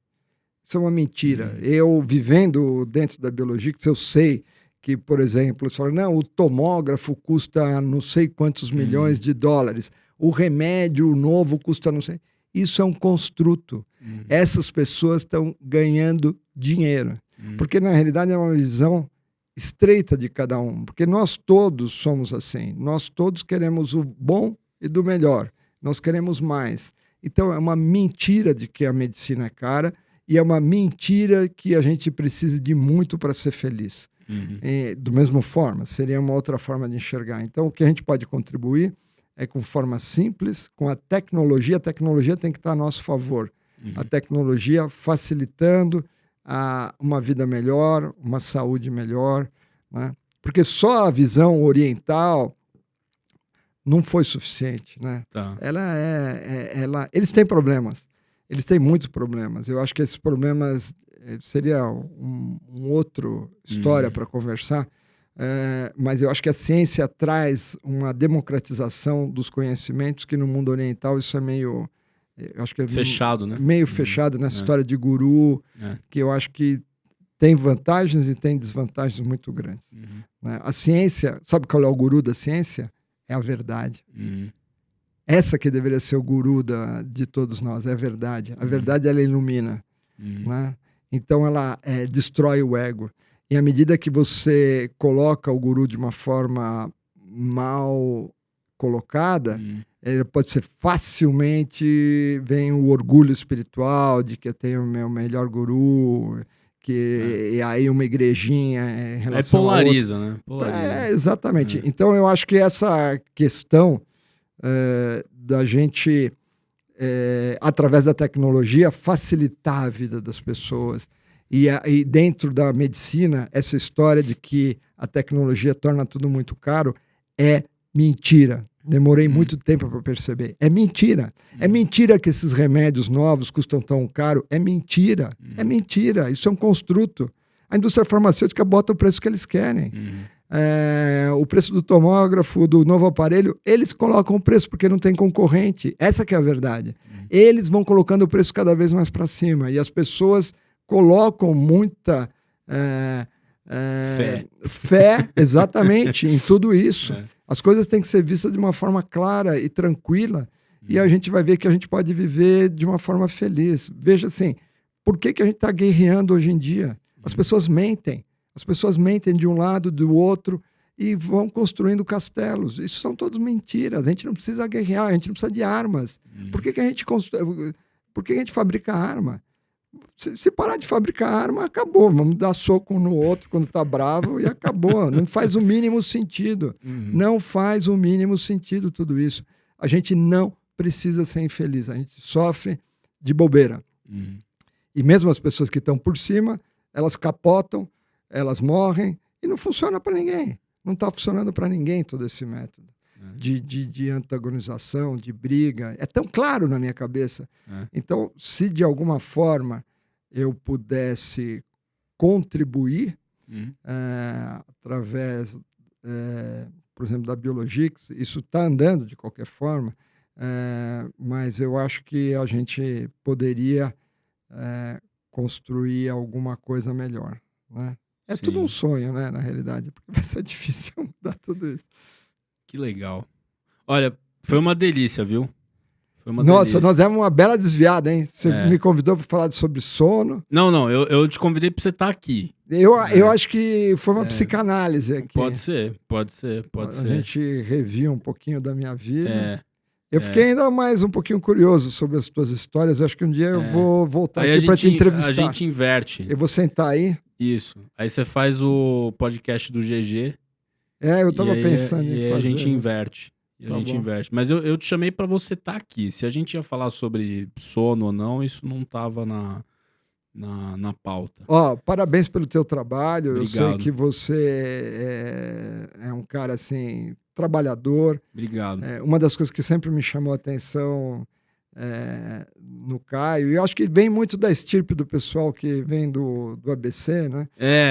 Isso é uma mentira. Eu, vivendo dentro da Biologix, eu sei que, por exemplo, você fala, não, o tomógrafo custa não sei quantos milhões de dólares. O remédio novo custa não sei... Isso é um construto. Essas pessoas estão ganhando dinheiro. Porque, na realidade, é uma visão estreita de cada um. Porque nós todos somos assim. Nós todos queremos o bom e do melhor. Nós queremos mais. Então, é uma mentira de que a medicina é cara e é uma mentira que a gente precisa de muito para ser feliz. Do mesmo forma, seria uma outra forma de enxergar. Então, o que a gente pode contribuir é com forma simples, com a tecnologia. A tecnologia tem que estar a nosso favor. A tecnologia facilitando uma vida melhor, uma saúde melhor. Né? Porque só a visão oriental não foi suficiente. Né? Tá. Eles têm problemas. Eles têm muitos problemas. Eu acho que esses problemas seria um outro história para conversar. Mas eu acho que a ciência traz uma democratização dos conhecimentos que no mundo oriental isso é meio... Eu acho que é fechado, né? Meio fechado nessa história de guru, que eu acho que tem vantagens e tem desvantagens muito grandes. Né? A ciência, sabe qual é o guru da ciência? É a verdade. Essa que deveria ser o guru de todos nós, é a verdade. A verdade, ela ilumina. Né? Então, ela destrói o ego. E à medida que você coloca o guru de uma forma mal colocada, ele pode ser facilmente... Vem o orgulho espiritual de que eu tenho o meu melhor guru, e aí uma igrejinha em relação polariza, né? Polariza. Exatamente. Então, eu acho que essa questão da gente, através da tecnologia, facilitar a vida das pessoas. E dentro da medicina, essa história de que a tecnologia torna tudo muito caro é mentira. Demorei muito tempo para perceber. É mentira. É mentira que esses remédios novos custam tão caro. É mentira. É mentira. Isso é um construto. A indústria farmacêutica bota o preço que eles querem. O preço do tomógrafo, do novo aparelho, eles colocam o preço porque não tem concorrente. Essa que é a verdade. Eles vão colocando o preço cada vez mais para cima. E as pessoas colocam muita fé exatamente em tudo isso. As coisas têm que ser vistas de uma forma clara e tranquila. E a gente vai ver que a gente pode viver de uma forma feliz. Veja assim, por que a gente está guerreando hoje em dia? As pessoas mentem. As pessoas mentem de um lado, do outro, e vão construindo castelos. Isso são todas mentiras. A gente não precisa guerrear, a gente não precisa de armas. Por que a gente fabrica arma? Se parar de fabricar arma, acabou. Vamos dar soco um no outro quando está bravo e acabou. Não faz o mínimo sentido. Não faz o mínimo sentido tudo isso. A gente não precisa ser infeliz. A gente sofre de bobeira. E mesmo as pessoas que estão por cima, elas capotam, elas morrem e não funciona para ninguém. Não está funcionando para ninguém todo esse método de antagonização, de briga. É tão claro na minha cabeça. Então, se de alguma forma eu pudesse contribuir através, por exemplo, da Biologix, isso está andando de qualquer forma, mas eu acho que a gente poderia construir alguma coisa melhor, né? É tudo um sonho, né, na realidade, porque vai ser difícil mudar tudo isso. Que legal. Olha, foi uma delícia, viu? Nossa, nós demos uma bela desviada, hein? Você me convidou para falar sobre sono. Não, eu te convidei para você estar aqui. Eu acho que foi uma psicanálise aqui. Pode ser. A gente reviu um pouquinho da minha vida. Eu fiquei ainda mais um pouquinho curioso sobre as tuas histórias. Acho que um dia eu vou voltar aqui para te entrevistar. A gente inverte. Eu vou sentar aí. Isso. Aí você faz o podcast do GG. Eu tava pensando em fazer. E a gente inverte. Mas eu te chamei para você estar aqui. Se a gente ia falar sobre sono ou não, isso não tava na pauta. Parabéns pelo teu trabalho. Obrigado. Eu sei que você é um cara assim, trabalhador. Obrigado. Uma das coisas que sempre me chamou a atenção no Caio, e eu acho que vem muito da estirpe do pessoal que vem do ABC, né?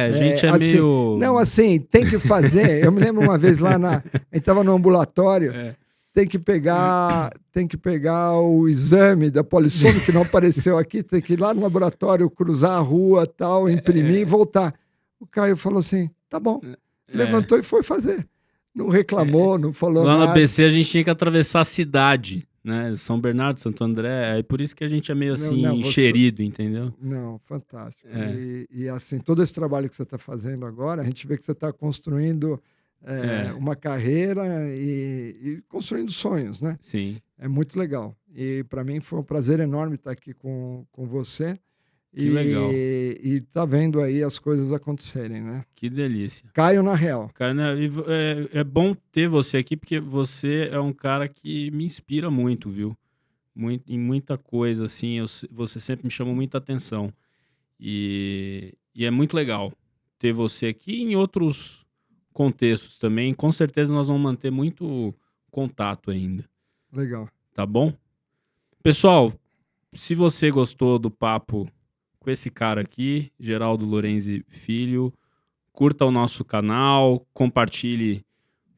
A gente assim, meio... Não, assim, tem que fazer. Eu me lembro uma vez lá a gente estava no ambulatório, tem que pegar o exame da polissomo que não apareceu aqui, tem que ir lá no laboratório, cruzar a rua, tal, imprimir e voltar. O Caio falou assim, tá bom. Levantou e foi fazer. Não reclamou, não falou nada. Lá no ABC a gente tinha que atravessar a cidade, né? São Bernardo, Santo André, é por isso que a gente é meio assim, encherido, entendeu? Não, fantástico. E assim, todo esse trabalho que você está fazendo agora, a gente vê que você está construindo uma carreira e construindo sonhos, né? Sim. É muito legal. E para mim foi um prazer enorme estar aqui com você. Que legal. E tá vendo aí as coisas acontecerem, né? Que delícia. Caio na real. É bom ter você aqui, porque você é um cara que me inspira muito, viu? Em muita coisa, assim, você sempre me chama muita atenção. E é muito legal ter você aqui em outros contextos também. Com certeza nós vamos manter muito contato ainda. Legal. Tá bom? Pessoal, se você gostou do papo com esse cara aqui, Geraldo Lorenzi Filho, curta o nosso canal, compartilhe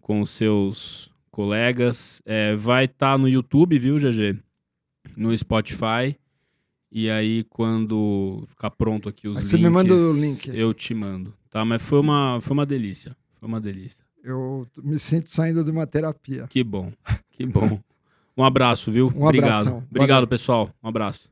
com os seus colegas. Vai estar no YouTube, viu, GG? No Spotify. E aí, quando ficar pronto aqui os links, você me manda o link. Eu te mando, tá? Mas foi uma delícia. Foi uma delícia. Eu me sinto saindo de uma terapia. Que bom, que bom. Um abraço, viu? Um abração. Obrigado, pessoal. Um abraço.